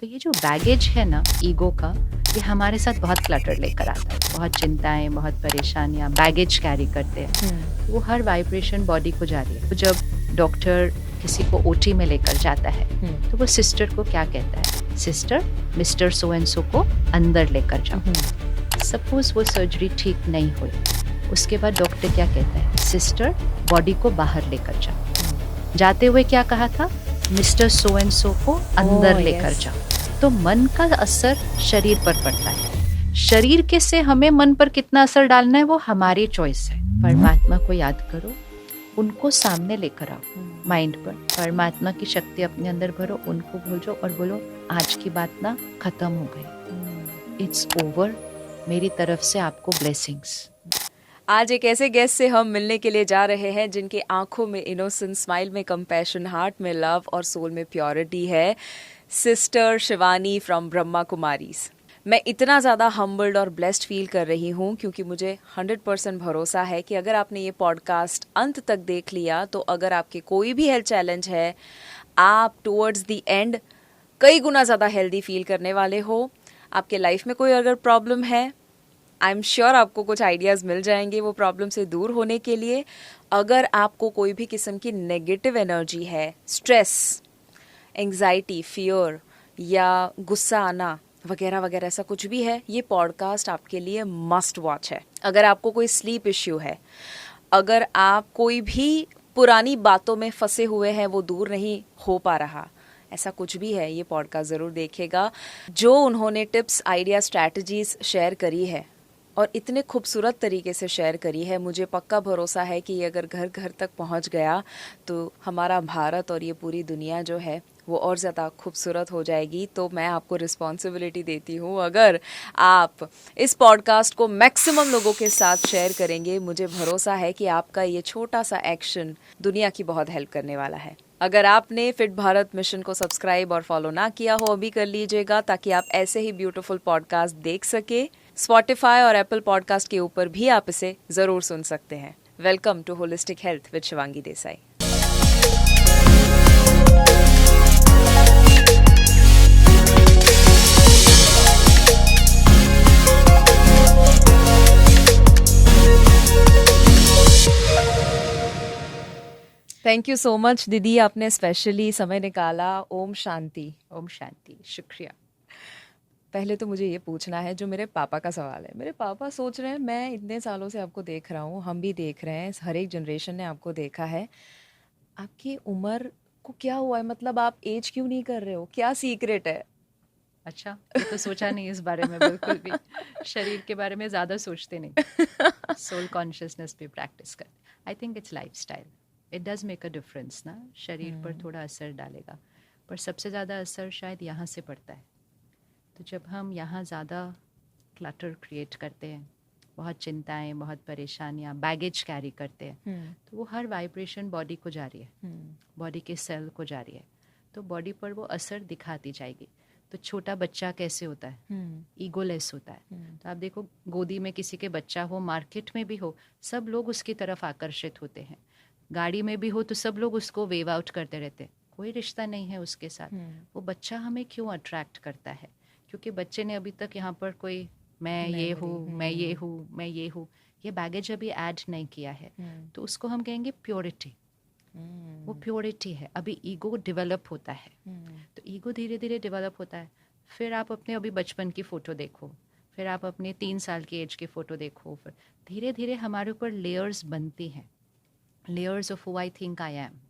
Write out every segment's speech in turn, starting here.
तो ये जो बैगेज है ना ईगो का, ये हमारे साथ बहुत क्लटर लेकर आता है, बहुत चिंताएं, बहुत परेशानियां बैगेज कैरी करते हैं। वो हर वाइब्रेशन बॉडी को जा रही है। तो जब डॉक्टर किसी को ओटी में लेकर जाता है तो वो सिस्टर को क्या कहता है, sister mister so and so को अंदर लेकर जाओ। सपोज वो सर्जरी ठीक नहीं हुई, उसके बाद डॉक्टर क्या कहता है, सिस्टर बॉडी को बाहर लेकर जाओ। जाते हुए क्या कहा था, मिस्टर सो एंड सो को अंदर लेकर जाओ। तो मन का असर शरीर पर पड़ता है। शरीर के से हमें मन पर कितना असर डालना है वो हमारी चॉइस है। परमात्मा को याद करो, उनको सामने लेकर आओ माइंड पर। परमात्मा की शक्ति अपने अंदर भरो, उनको भूलो और बोलो आज की बात ना खत्म हो गई, इट्स ओवर, मेरी तरफ से आपको ब्लेसिंग्स। आज एक ऐसे गेस्ट से हम मिलने के लिए जा रहे हैं जिनके आंखों में इनोसेंस, स्माइल में कंपैशन, हार्ट में लव और सोल में प्योरिटी है। Sister Shivani from Brahma Kumaris. मैं इतना ज़्यादा हम्बल्ड और ब्लेस्ड फील कर रही हूँ क्योंकि मुझे 100% भरोसा है कि अगर आपने ये पॉडकास्ट अंत तक देख लिया तो अगर आपके कोई भी हेल्थ चैलेंज है, आप टुवर्ड्स द एंड कई गुना ज़्यादा हेल्दी फील करने वाले हो। आपके लाइफ में कोई अगर प्रॉब्लम है, आई एम श्योर आपको कुछ आइडियाज़ मिल जाएंगे वो प्रॉब्लम से दूर होने के लिए। अगर आपको कोई भी किस्म की नेगेटिव एनर्जी है, स्ट्रेस, एंग्जाइटी, फियर या गुस्सा आना वगैरह वगैरह, ऐसा कुछ भी है, ये पॉडकास्ट आपके लिए मस्ट वॉच है। अगर आपको कोई स्लीप इश्यू है, अगर आप कोई भी पुरानी बातों में फंसे हुए हैं, वो दूर नहीं हो पा रहा, ऐसा कुछ भी है, ये पॉडकास्ट ज़रूर देखेगा। जो उन्होंने टिप्स, आइडिया, स्ट्रैटेजीज शेयर करी है और इतने खूबसूरत तरीके से शेयर करी है, मुझे पक्का भरोसा है कि ये अगर घर घर तक पहुंच गया तो हमारा भारत और ये पूरी दुनिया जो है वो और ज़्यादा खूबसूरत हो जाएगी। तो मैं आपको रिस्पॉन्सिबिलिटी देती हूँ, अगर आप इस पॉडकास्ट को मैक्सिमम लोगों के साथ शेयर करेंगे, मुझे भरोसा है कि आपका ये छोटा सा एक्शन दुनिया की बहुत हेल्प करने वाला है। अगर आपने फिट भारत मिशन को सब्सक्राइब और फॉलो ना किया हो, अभी कर लीजिएगा ताकि आप ऐसे ही ब्यूटीफुल पॉडकास्ट देख सके। स्पॉटिफाई और एप्पल पॉडकास्ट के ऊपर भी आप इसे ज़रूर सुन सकते हैं। Welcome to holistic health with Shivangi Desai. Thank you so much दीदी, आपने स्पेशली समय निकाला। ओम शांति। ओम शांति, शुक्रिया। पहले तो मुझे ये पूछना है, जो मेरे पापा का सवाल है। मेरे पापा सोच रहे हैं, मैं इतने सालों से आपको देख रहा हूँ, हम भी देख रहे हैं, हर एक जनरेशन ने आपको देखा है, आपकी उम्र को क्या हुआ है? मतलब आप एज क्यों नहीं कर रहे हो? क्या सीक्रेट है? अच्छा, ये तो सोचा नहीं इस बारे में बिल्कुल भी। शरीर के बारे में ज़्यादा सोचते नहीं, सोल कॉन्शियसनेस पे प्रैक्टिस कर। I think it's lifestyle, it does make a difference ना, शरीर पर थोड़ा असर डालेगा, पर सबसे ज़्यादा असर शायद यहाँ से पड़ता है। तो जब हम यहाँ ज़्यादा क्लटर क्रिएट करते हैं, बहुत चिंताएं, बहुत परेशानियां, बैगेज कैरी करते हैं, तो वो हर वाइब्रेशन बॉडी को जा रही है, बॉडी के सेल को जा रही है, तो बॉडी पर वो असर दिखाती जाएगी। तो छोटा बच्चा कैसे होता है, ईगोलेस होता है। तो आप देखो, गोदी में किसी के बच्चा हो, मार्केट में भी हो, सब लोग उसकी तरफ आकर्षित होते हैं। गाड़ी में भी हो तो सब लोग उसको वेव आउट करते रहते हैं, कोई रिश्ता नहीं है उसके साथ। वो बच्चा हमें क्यों अट्रैक्ट करता है? क्योंकि बच्चे ने अभी तक यहाँ पर कोई मैं ये हूँ, मैं ये हूँ, मैं ये हूँ, ये बैगेज अभी ऐड नहीं किया है। तो उसको हम कहेंगे प्योरिटी। वो प्योरिटी है, अभी ईगो डेवलप होता है। तो ईगो धीरे धीरे डेवलप होता है। फिर आप अपने अभी बचपन की फ़ोटो देखो, फिर आप अपने 3 साल की एज की फ़ोटो देखो, फिर धीरे धीरे हमारे ऊपर लेयर्स बनती हैं, layers of who I think I am,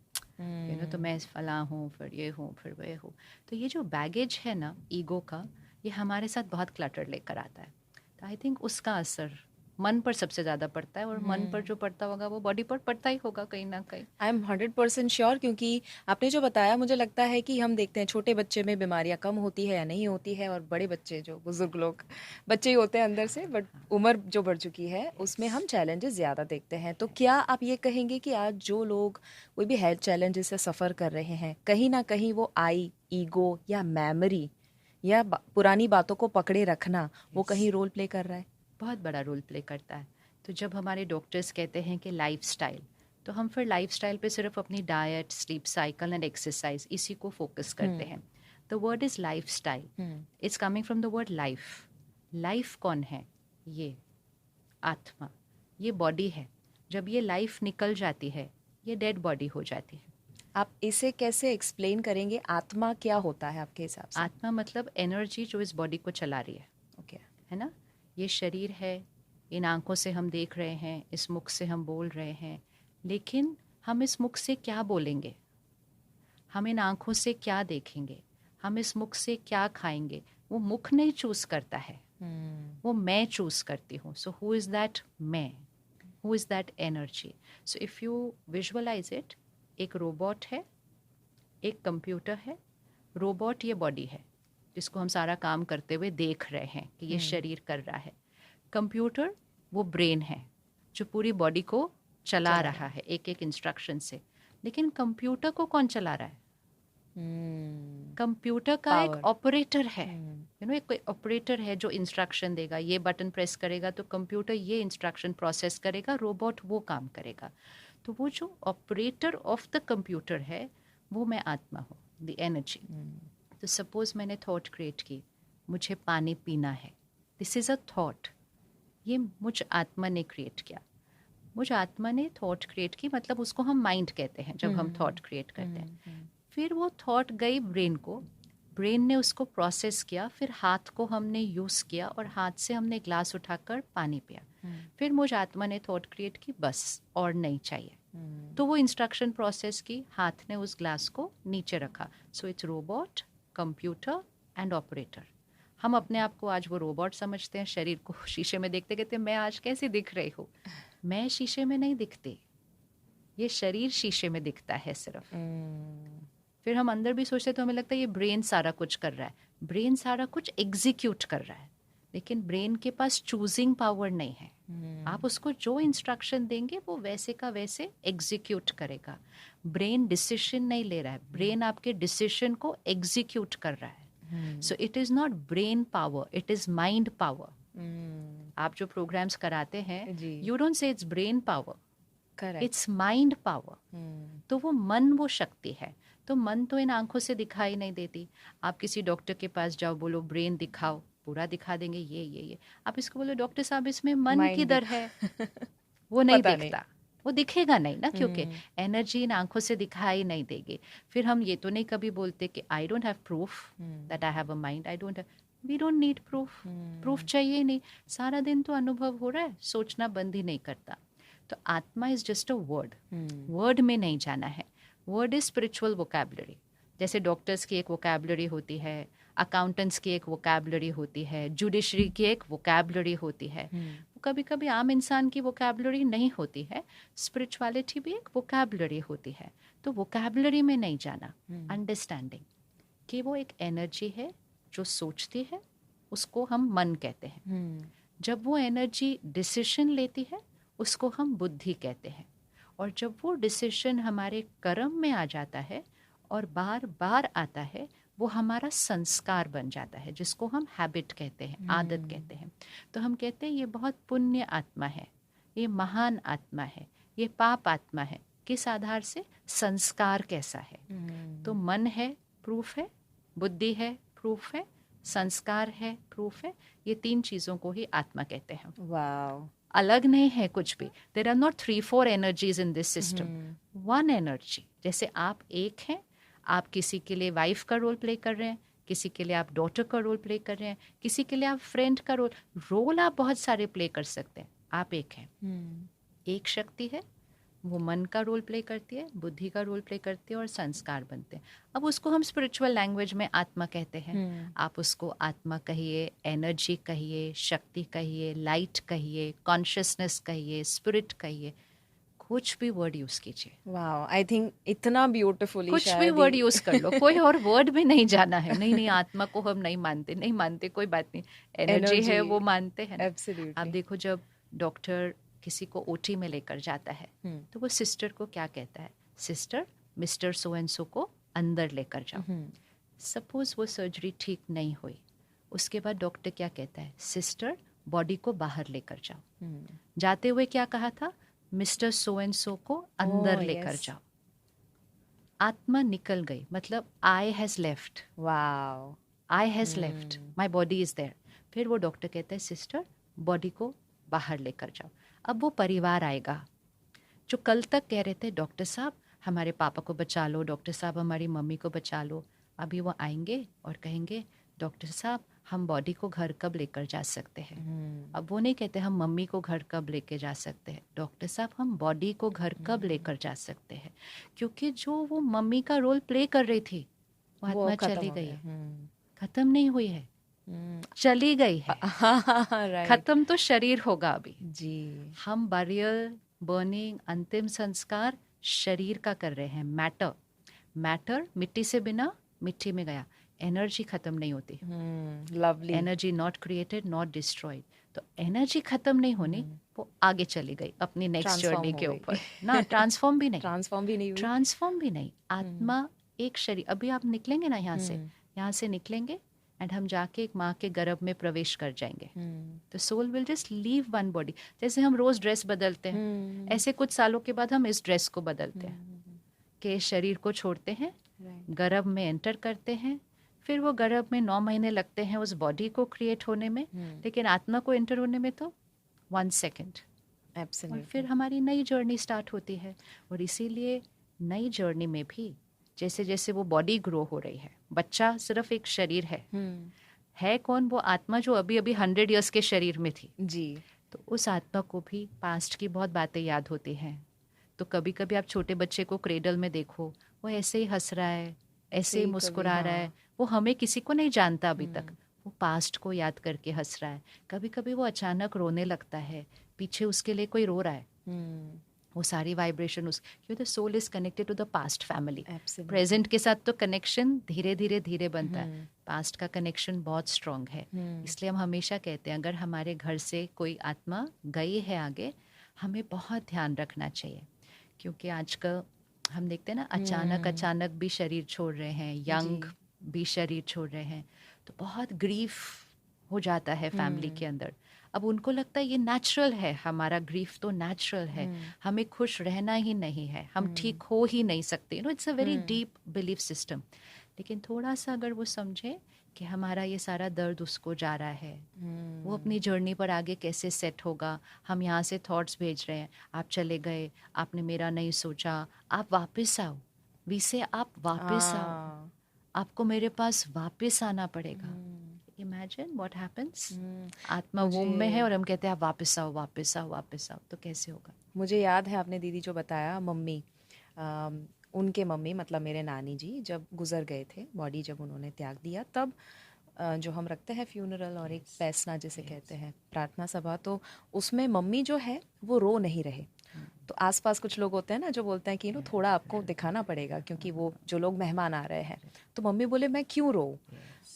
you know. तो मैं फला हूँ, फिर ये हूँ, फिर वह हूँ। तो ये जो बैगेज है ना ईगो का, ये हमारे साथ बहुत क्लटर लेकर आता है। तो आई थिंक उसका असर मन पर सबसे ज़्यादा पड़ता है, और मन पर जो पड़ता होगा वो बॉडी पर पड़ता ही होगा कहीं ना कहीं। आई एम 100% श्योर, क्योंकि आपने जो बताया, मुझे लगता है कि हम देखते हैं छोटे बच्चे में बीमारियां कम होती है या नहीं होती है, और बड़े बच्चे, जो बुजुर्ग लोग, बच्चे ही होते हैं अंदर से, बट उम्र जो बढ़ चुकी है उसमें हम चैलेंजेस ज़्यादा देखते हैं। तो क्या आप ये कहेंगे कि आज जो लोग कोई भी हेल्थ चैलेंजेस से सफ़र कर रहे हैं, कहीं ना कहीं वो ईगो या मेमोरी या पुरानी बातों को पकड़े रखना, वो कहीं रोल प्ले कर रहा है? बहुत बड़ा रोल प्ले करता है। तो जब हमारे डॉक्टर्स कहते हैं कि लाइफस्टाइल, तो हम फिर लाइफस्टाइल पे सिर्फ अपनी diet, sleep cycle and exercise, इसी को फोकस करते हैं। The word is life style. It's coming from the word life. Life कौन है? ये आत्मा, ये बॉडी है. जब ये लाइफ निकल जाती है, ये डेड बॉडी हो जाती है. आप इसे कैसे एक्सप्लेन करेंगे? आत्मा क्या होता है आपके हिसाब से? आत्मा मतलब एनर्जी जो इस बॉडी को चला रही है. ओके. है ना? ये शरीर है, इन आंखों से हम देख रहे हैं, इस मुख से हम बोल रहे हैं, लेकिन हम इस मुख से क्या बोलेंगे, हम इन आंखों से क्या देखेंगे, हम इस मुख से क्या खाएंगे, वो मुख नहीं चूज करता है, वो मैं चूज करती हूँ. सो हु इज दैट मैं? Who is that energy? So if you visualize it, एक रोबोट है, एक कंप्यूटर है. रोबोट ये बॉडी है जिसको हम सारा काम करते हुए देख रहे हैं कि ये शरीर कर रहा है. कंप्यूटर वो ब्रेन है जो पूरी बॉडी को चला रहा है एक एक इंस्ट्रक्शन से. लेकिन कंप्यूटर को कौन चला रहा है? कंप्यूटर का एक ऑपरेटर है. यू नो, एक कोई ऑपरेटर है जो इंस्ट्रक्शन देगा, ये बटन प्रेस करेगा तो कंप्यूटर ये इंस्ट्रक्शन प्रोसेस करेगा, रोबोट वो काम करेगा. तो वो जो ऑपरेटर ऑफ द कंप्यूटर है वो मैं आत्मा हूँ, द एनर्जी. तो सपोज मैंने थॉट क्रिएट की, मुझे पानी पीना है. This is a thought. ये मुझ आत्मा ने क्रिएट किया. मुझ आत्मा ने थॉट क्रिएट की, मतलब उसको हम माइंड कहते हैं जब हम थॉट क्रिएट करते हैं. फिर वो थॉट गई ब्रेन को, ब्रेन ने उसको प्रोसेस किया, फिर हाथ को हमने यूज़ किया और हाथ से हमने ग्लास उठाकर पानी पिया. फिर मुझ आत्मा ने थॉट क्रिएट की, बस और नहीं चाहिए. तो वो इंस्ट्रक्शन प्रोसेस की, हाथ ने उस ग्लास को नीचे रखा. So it's robot, computer and operator. हम अपने आप को आज वो रोबोट समझते हैं, शरीर को शीशे में देखते कहते हैं मैं आज कैसी दिख रही हूँ. मैं शीशे में नहीं दिखती, ये शरीर शीशे में दिखता है सिर्फ. फिर हम अंदर भी सोचते तो हमें लगता है ये ब्रेन सारा कुछ कर रहा है. ब्रेन सारा कुछ एग्जीक्यूट कर रहा है, लेकिन ब्रेन के पास चूजिंग पावर नहीं है. आप उसको जो इंस्ट्रक्शन देंगे वो वैसे का वैसे एग्जीक्यूट करेगा. ब्रेन डिसीजन नहीं ले रहा है, ब्रेन आपके डिसीजन को एग्जीक्यूट कर रहा है. So it is not brain power, it is mind power. आप जो प्रोग्राम्स कराते हैं, you don't say it's brain power, it's mind power. तो वो मन वो शक्ति है. तो मन तो इन आंखों से दिखाई नहीं देती. आप किसी डॉक्टर के पास जाओ, बोलो ब्रेन दिखाओ, पूरा दिखा देंगे. ये आप इसको बोलो डॉक्टर साहब इसमें मन किधर है, वो नहीं दिखता. वो दिखेगा नहीं ना, क्योंकि एनर्जी इन आंखों से दिखाई नहीं देगी. फिर हम ये तो नहीं कभी बोलते कि I don't have proof that I have a mind. I don't have, we don't need proof. Proof चाहिए नहीं. सारा दिन तो अनुभव हो रहा है, सोचना बंद ही नहीं करता. तो आत्मा is just a word. Word में नहीं जाना है. Word is spiritual vocabulary. जैसे डॉक्टर्स की एक वोकैबुलरी होती है, अकाउंटेंट्स की एक वोकैबुलरी होती है, जुडिशरी की एक वोकैबुलरी होती है. कभी कभी आम इंसान की वोकैबुलरी नहीं होती है. स्पिरिचुअलिटी भी एक वोकैबुलरी होती है. तो वोकैबुलरी में नहीं जाना, अंडरस्टैंडिंग कि वो एक एनर्जी है जो सोचती है, उसको हम मन कहते हैं. जब वो एनर्जी डिसीजन लेती है उसको हम बुद्धि कहते हैं. और जब वो डिसीजन हमारे कर्म में आ जाता है और बार बार आता है, वो हमारा संस्कार बन जाता है, जिसको हम हैबिट कहते हैं, आदत कहते हैं. तो हम कहते हैं ये बहुत पुण्य आत्मा है, ये महान आत्मा है, ये पाप आत्मा है. किस आधार से? संस्कार कैसा है. तो मन है, प्रूफ है. बुद्धि है, प्रूफ है. संस्कार है, प्रूफ है. ये 3 चीजों को ही आत्मा कहते हैं. वाओ. अलग नहीं है कुछ भी. There are not 3-4 energies in this system. One energy. जैसे आप एक हैं, आप किसी के लिए वाइफ का रोल प्ले कर रहे हैं, किसी के लिए आप डॉटर का रोल प्ले कर रहे हैं, किसी के लिए आप फ्रेंड का रोल आप बहुत सारे प्ले कर सकते हैं. आप एक हैं. एक शक्ति है, वो मन का रोल प्ले करती है, बुद्धि का रोल प्ले करती है और संस्कार बनते हैं. अब उसको हम स्पिरिचुअल लैंग्वेज में आत्मा कहते हैं. आप उसको आत्मा कहिए, एनर्जी कहिए, शक्ति कहिए, लाइट कहिए, कॉन्शियसनेस कहिए, स्पिरिट कहिए, कुछ भी वर्ड यूज कीजिए. वाओ, आई थिंक इतना ब्यूटीफुली कुछ भी वर्ड यूज कर लो, कोई और वर्ड में नहीं जाना है. नहीं आत्मा को हम नहीं मानते, कोई बात नहीं. एनर्जी है वो मानते हैं. Absolutely. आप देखो, जब डॉक्टर किसी को ओटी में लेकर जाता है तो वो सिस्टर को क्या कहता है? Sister, mister so and so को अंदर लेकर जाओ. सपोज वो सर्जरी ठीक नहीं हुई, उसके बाद डॉक्टर क्या कहता है? सिस्टर, बॉडी को बाहर लेकर जाओ. जाते हुए क्या कहा था? मिस्टर सो एंड सो को अंदर लेकर जाओ. आत्मा निकल गई, मतलब I has left, wow. I has left, my body is there. फिर वो डॉक्टर कहता है सिस्टर बॉडी को बाहर लेकर जाओ। अब वो परिवार आएगा जो कल तक कह रहे थे डॉक्टर साहब हमारे पापा को बचा लो, डॉक्टर साहब हमारी मम्मी को बचा लो। अभी वो आएंगे और कहेंगे डॉक्टर साहब हम बॉडी को घर कब लेकर जा सकते हैं। अब वो नहीं कहते हम मम्मी को घर कब लेकर जा सकते हैं, डॉक्टर साहब हम बॉडी को घर कब लेकर जा सकते हैं। क्योंकि जो वो मम्मी का रोल प्ले कर रही थी वो वो आत्मा खत्म चली हो गई गया। है, खत्म नहीं हुई है, चली गई है। राइट। खत्म तो शरीर होगा अभी। जी। हम बरियल, बर्निंग, अंतिम संस्कार शरीर का कर रहे हैं। मैटर, मैटर मिट्टी से बिना मिट्टी में गया, एनर्जी खत्म नहीं होती। Lovely. Energy not created not destroyed. तो एनर्जी खत्म नहीं होनी, वो आगे चली गई अपनी नेक्स्ट ट्रांसफॉर्म जर्नी हो के गई। ऊपर ना। ट्रांसफॉर्म भी नहीं, ट्रांसफॉर्म भी नहीं हुई। ट्रांसफॉर्म भी नहीं। आत्मा एक शरीर, अभी आप निकलेंगे ना यहाँ से निकलेंगे एंड हम जाके एक माँ के गर्भ में प्रवेश कर जाएंगे। तो soul will just leave one body. जैसे हम रोज ड्रेस बदलते हैं, ऐसे कुछ सालों के बाद हम इस ड्रेस को बदलते हैं कि शरीर को छोड़ते हैं, गर्भ में एंटर करते हैं। फिर वो गर्भ में 9 महीने लगते हैं उस बॉडी को क्रिएट होने में, लेकिन आत्मा को एंटर होने में तो 1 सेकेंड। और फिर हमारी नई जर्नी स्टार्ट होती है। और इसीलिए नई जर्नी में भी जैसे जैसे वो बॉडी ग्रो हो रही है, बच्चा सिर्फ एक शरीर है कौन? वो आत्मा जो अभी अभी 100 इयर्स के शरीर में थी जी। तो उस आत्मा को भी पास्ट की बहुत बातें याद होती हैं। तो कभी कभी आप छोटे बच्चे को क्रेडल में देखो, वो ऐसे ही हंस रहा है, ऐसे ही मुस्कुरा रहा है, वो हमें किसी को नहीं जानता अभी तक, वो पास्ट को याद करके हंस रहा है। कभी कभी वो अचानक रोने लगता है, पीछे उसके लिए कोई रो रहा है। वो सारी वाइब्रेशन उस, क्योंकि the soul is connected to the past family. Present के साथ तो कनेक्शन धीरे धीरे धीरे बनता है, पास्ट का कनेक्शन बहुत स्ट्रांग है। इसलिए हम हमेशा कहते हैं अगर हमारे घर से कोई आत्मा गई है आगे, हमें बहुत ध्यान रखना चाहिए। क्योंकि आजकल हम देखते हैं ना अचानक भी शरीर छोड़ रहे हैं, यंग भी शरीर छोड़ रहे हैं, तो बहुत ग्रीफ हो जाता है फैमिली के अंदर। अब उनको लगता है ये नेचुरल है, हमारा ग्रीफ तो नेचुरल है, हमें खुश रहना ही नहीं है, हम ठीक हो ही नहीं सकते। It's a very deep belief system. लेकिन थोड़ा सा अगर वो समझे कि हमारा ये सारा दर्द उसको जा रहा है, वो अपनी जर्नी पर आगे कैसे सेट होगा। हम यहाँ से थॉट्स भेज रहे हैं, आप चले गए, आपने मेरा नहीं सोचा, आप वापस आओ, विसे आप वापस आओ, आपको मेरे पास वापस आना पड़ेगा। Imagine what happens. आत्मा वोम में है और हम कहते हैं आप वापस आओ वापस आओ वापस आओ, तो कैसे होगा। मुझे याद है आपने दीदी जो बताया, मम्मी उनके मम्मी मतलब मेरे नानी जी जब गुजर गए थे, बॉडी जब उन्होंने त्याग दिया, तब जो हम रखते हैं फ्यूनरल और एक पैसना जिसे कहते हैं प्रार्थना सभा, तो उसमें मम्मी जो है वो रो नहीं रहे। तो आसपास कुछ लोग होते हैं ना जो बोलते हैं कि थोड़ा आपको दिखाना पड़ेगा क्योंकि वो जो लोग मेहमान आ रहे हैं। तो मम्मी बोले मैं क्यों रो,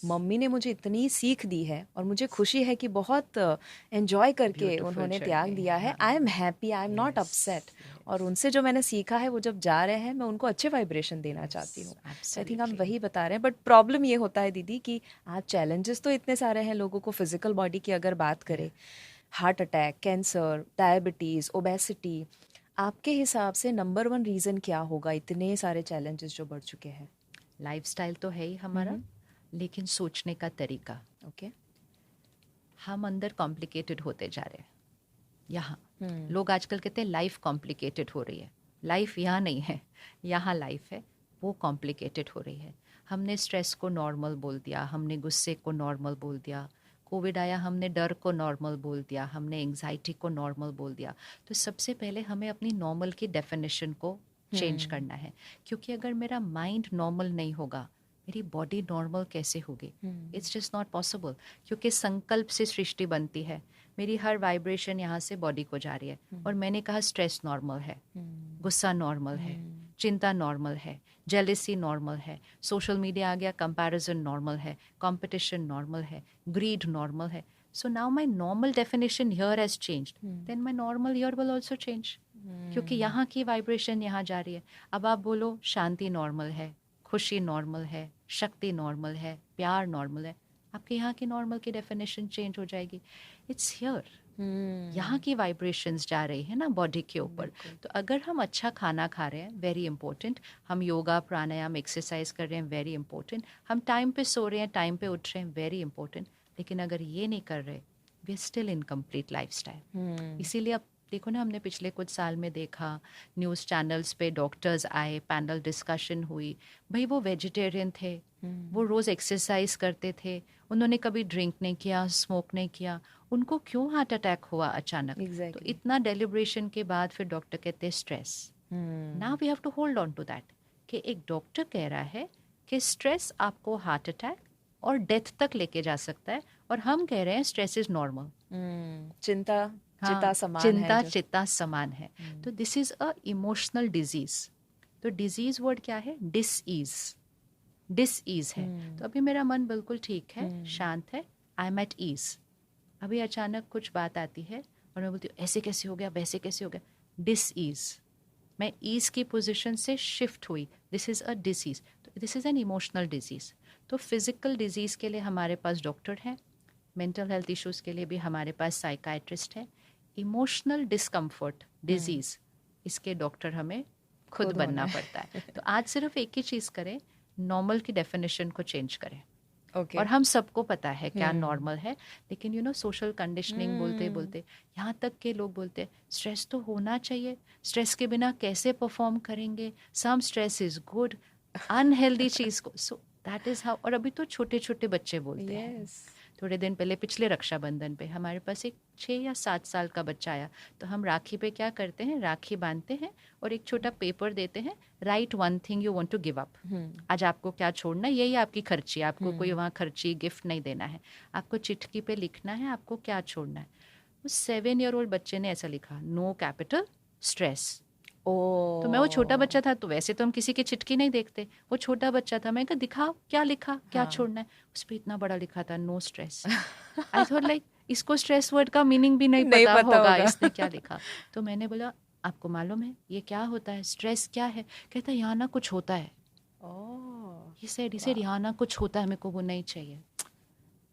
मम्मी ने मुझे इतनी सीख दी है और मुझे खुशी है कि बहुत एंजॉय करके उन्होंने त्याग दिया है। I am happy, I am not upset. और उनसे जो मैंने सीखा है वो जब जा रहे हैं मैं उनको अच्छे वाइब्रेशन देना चाहती हूँ। आई थिंक आप वही बता रहे हैं। बट प्रॉब्लम ये होता है दीदी कि आज चैलेंजेस तो इतने सारे हैं लोगों को। फिजिकल बॉडी की अगर बात करें, heart attack, cancer, diabetes, obesity, आपके हिसाब से नंबर 1 रीज़न क्या होगा इतने सारे चैलेंजेस जो बढ़ चुके हैं? लाइफस्टाइल तो है ही हमारा, लेकिन सोचने का तरीका। ओके। हम अंदर कॉम्प्लिकेटेड होते जा रहे हैं। यहाँ लोग आजकल कहते हैं लाइफ कॉम्प्लिकेटेड हो रही है। लाइफ यहाँ नहीं है, यहाँ लाइफ है वो कॉम्प्लिकेटेड हो रही है। हमने स्ट्रेस को नॉर्मल बोल दिया, हमने गुस्से को नॉर्मल बोल दिया, कोविड आया हमने डर को नॉर्मल बोल दिया, हमने एंग्जाइटी को नॉर्मल बोल दिया। तो सबसे पहले हमें अपनी नॉर्मल की डेफिनेशन को चेंज करना है। क्योंकि अगर मेरा माइंड नॉर्मल नहीं होगा, मेरी बॉडी नॉर्मल कैसे होगी? It's just not possible. क्योंकि संकल्प से सृष्टि बनती है। मेरी हर वाइब्रेशन यहाँ से बॉडी को जा रही है। और मैंने कहा स्ट्रेस नॉर्मल है, गुस्सा नॉर्मल है, चिंता नॉर्मल है, जेलेसी नॉर्मल है, सोशल मीडिया आ गया, कंपैरिजन नॉर्मल है, कंपटीशन नॉर्मल है, ग्रीड नॉर्मल है। So now my normal definition here has changed, then my normal here will also change. क्योंकि यहाँ की वाइब्रेशन यहाँ जा रही है। अब आप बोलो शांति नॉर्मल है, खुशी नॉर्मल है, शक्ति नॉर्मल है, प्यार नॉर्मल है, आपके यहाँ की नॉर्मल की डेफिनेशन चेंज हो जाएगी। इट्स हियर, यहाँ की वाइब्रेशंस जा रही है ना बॉडी के ऊपर। तो अगर हम अच्छा खाना खा रहे हैं, वेरी इंपॉर्टेंट, हम योगा प्राणायाम एक्सरसाइज कर रहे हैं, वेरी इंपॉर्टेंट, हम टाइम पे सो रहे हैं, टाइम पे उठ रहे हैं, वेरी इंपॉर्टेंट, लेकिन अगर ये नहीं कर रहे, we are still incomplete lifestyle. इसीलिए अब देखो ना, हमने पिछले कुछ साल में देखा न्यूज़ चैनल्स पे डॉक्टर्स आए, पैनल डिस्कशन हुई, भाई वो वेजिटेरियन थे, वो रोज़ एक्सरसाइज करते थे, उन्होंने कभी ड्रिंक नहीं किया, स्मोक नहीं किया, उनको क्यों हार्ट अटैक हुआ अचानक? तो इतना डेलिब्रेशन के बाद फिर डॉक्टर कहते हैं stress. Now we have to hold on to that कि एक डॉक्टर कह रहा है कि स्ट्रेस आपको हार्ट अटैक और डेथ तक लेके जा सकता है, और हम कह रहे हैं स्ट्रेस इज नॉर्मल। चिंता चिता समान चिंता है चिता समान है। तो this is a emotional disease. तो डिजीज वर्ड क्या है? डिसईज। डिसईज है। तो अभी मेरा मन बिल्कुल ठीक है, शांत है, आई एम एट ईज। अभी अचानक कुछ बात आती है और मैं बोलती हूँ ऐसे कैसे हो गया, वैसे कैसे हो गया, डिसईज। मैं ईज की पोजीशन से शिफ्ट हुई, दिस इज अ डिसीज। तो this is an emotional disease. तो फिजिकल डिजीज के लिए हमारे पास डॉक्टर हैं, मेंटल हेल्थ इश्यूज के लिए भी हमारे पास साइकाइट्रिस्ट है। इमोशनल डिस्कम्फर्ट डिजीज, इसके डॉक्टर हमें खुद बनना पड़ता है। तो आज सिर्फ एक ही चीज करें, नॉर्मल की डेफिनेशन को चेंज करें। और हम सबको पता है क्या नॉर्मल है, लेकिन यू नो सोशल कंडीशनिंग बोलते बोलते यहाँ तक के लोग बोलते हैं स्ट्रेस तो होना चाहिए, स्ट्रेस के बिना कैसे परफॉर्म करेंगे, some stress is good, unhealthy चीज को, सो दैट इज हाउ। और अभी तो छोटे छोटे बच्चे बोलते हैं। थोड़े दिन पहले पिछले रक्षाबंधन पे हमारे पास एक 6 या 7 साल का बच्चा आया। तो हम राखी पे क्या करते हैं, राखी बांधते हैं और एक छोटा पेपर देते हैं, right one thing you want to give up. आज आपको क्या छोड़ना है, यही आपकी खर्ची, आपको कोई वहाँ खर्ची गिफ्ट नहीं देना है, आपको चिट्ठी पे लिखना है आपको क्या छोड़ना है। उस 7-year-old बच्चे ने ऐसा लिखा, नो कैपिटल स्ट्रेस। तो मैं वो छोटा बच्चा था, तो वैसे तो हम किसी की चिट्ठी नहीं देखते, वो छोटा बच्चा था, मैं कहा दिखाओ क्या लिखा, क्या छोड़ना है। उस पर इतना बड़ा लिखा था, no stress. I thought like इसको स्ट्रेस वर्ड का मीनिंग भी नहीं पता होगा, इसने क्या लिखा। तो मैंने बोला आपको मालूम है ये क्या होता है, स्ट्रेस क्या है? कहता है यहाँ ना कुछ होता है। ये सेड यहाँ ना कुछ होता है, मेरे को वो नहीं चाहिए।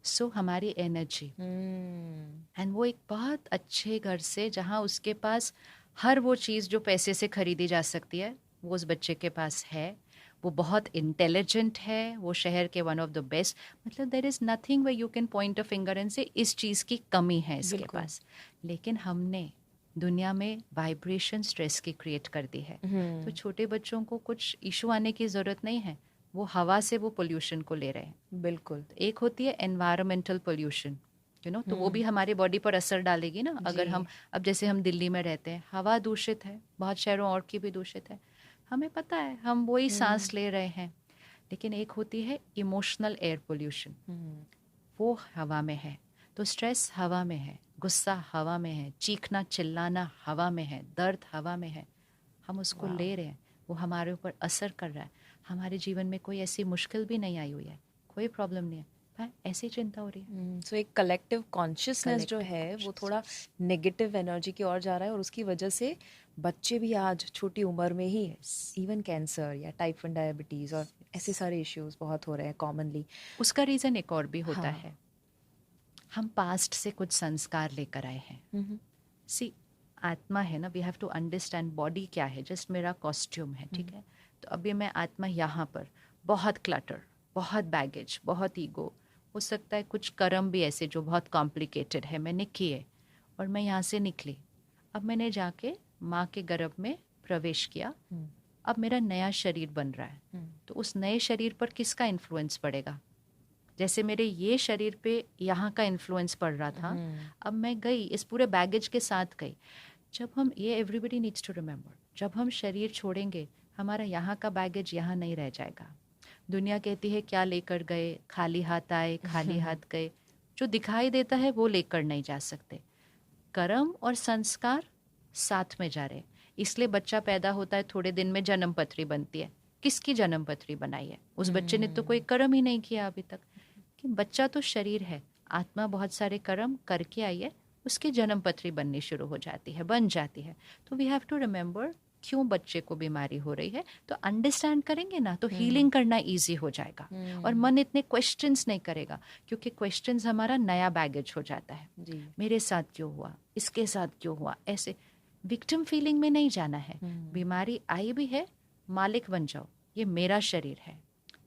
सो हमारी एनर्जी, एंड वो एक बहुत अच्छे घर से जहाँ उसके पास हर वो चीज़ जो पैसे से खरीदी जा सकती है वो उस बच्चे के पास है, वो बहुत इंटेलिजेंट है, वो शहर के वन ऑफ द बेस्ट, मतलब there is nothing way you can point a finger and say इस चीज़ की कमी है इसके पास। लेकिन हमने दुनिया में वाइब्रेशन स्ट्रेस की क्रिएट कर दी है। तो छोटे बच्चों को कुछ इशू आने की ज़रूरत नहीं है, वो हवा से वो पोल्यूशन को ले रहे हैं। बिल्कुल। एक होती है एनवायरमेंटल पोल्यूशन, यू नो, तो वो भी हमारे बॉडी पर असर डालेगी ना। अगर हम अब जैसे हम दिल्ली में रहते हैं, हवा दूषित है, बहुत शहरों और की भी दूषित है, हमें पता है, हम वही सांस ले रहे हैं। लेकिन एक होती है इमोशनल एयर पोल्यूशन, वो हवा में है। तो स्ट्रेस हवा में है, गुस्सा हवा में है, चीखना चिल्लाना हवा में है, दर्द हवा में है, हम उसको ले रहे हैं, वो हमारे ऊपर असर कर रहा है। हमारे जीवन में कोई ऐसी मुश्किल भी नहीं आई हुई है, कोई प्रॉब्लम नहीं है, ऐसी चिंता हो रही है। सो एक कलेक्टिव कॉन्शियसनेस जो है वो थोड़ा नेगेटिव एनर्जी की ओर जा रहा है, और उसकी वजह से बच्चे भी आज छोटी उम्र में ही इवन कैंसर या टाइप 1 डायबिटीज और ऐसे सारे इश्यूज बहुत हो रहे हैं कॉमनली। उसका रीज़न एक और भी होता है, हम पास्ट से कुछ संस्कार लेकर आए हैं। सी आत्मा है ना, we have to understand body क्या है, जस्ट मेरा कॉस्ट्यूम है, ठीक है। तो अभी मैं आत्मा यहाँ पर बहुत क्लटर, बहुत बैगेज, बहुत ईगो, हो सकता है कुछ कर्म भी ऐसे जो बहुत कॉम्प्लिकेटेड है मैंने किए, और मैं यहाँ से निकली। अब मैंने जाके माँ के गर्भ में प्रवेश किया, अब मेरा नया शरीर बन रहा है। तो उस नए शरीर पर किसका इन्फ्लुएंस पड़ेगा? जैसे मेरे ये शरीर पे यहाँ का इन्फ्लुएंस पड़ रहा था, अब मैं गई इस पूरे बैगेज के साथ गई। जब हम ये एवरीबडी नीड्स टू रिमेंबर, जब हम शरीर छोड़ेंगे हमारा यहाँ का बैगेज यहाँ नहीं रह जाएगा। दुनिया कहती है क्या लेकर गए, खाली हाथ आए खाली हाथ गए, जो दिखाई देता है वो लेकर नहीं जा सकते। कर्म और संस्कार साथ में जा रहे, इसलिए बच्चा पैदा होता है, थोड़े दिन में जन्म पत्री बनती है। किसकी जन्म पत्री बनाई है? उस बच्चे ने तो कोई कर्म ही नहीं किया अभी तक। कि बच्चा तो शरीर है, आत्मा बहुत सारे कर्म करके आई है, उसकी जन्म पत्री बननी शुरू हो जाती है, बन जाती है। तो वी हैव टू रिमेंबर क्यों बच्चे को बीमारी हो रही है, तो अंडरस्टैंड करेंगे ना तो हीलिंग करना इजी हो जाएगा और मन इतने क्वेश्चंस नहीं करेगा, क्योंकि क्वेश्चंस हमारा नया बैगेज हो जाता है। जी। मेरे साथ क्यों हुआ, इसके साथ क्यों हुआ, ऐसे विक्टिम फीलिंग में नहीं जाना है। बीमारी आई भी है, मालिक बन जाओ, ये मेरा शरीर है,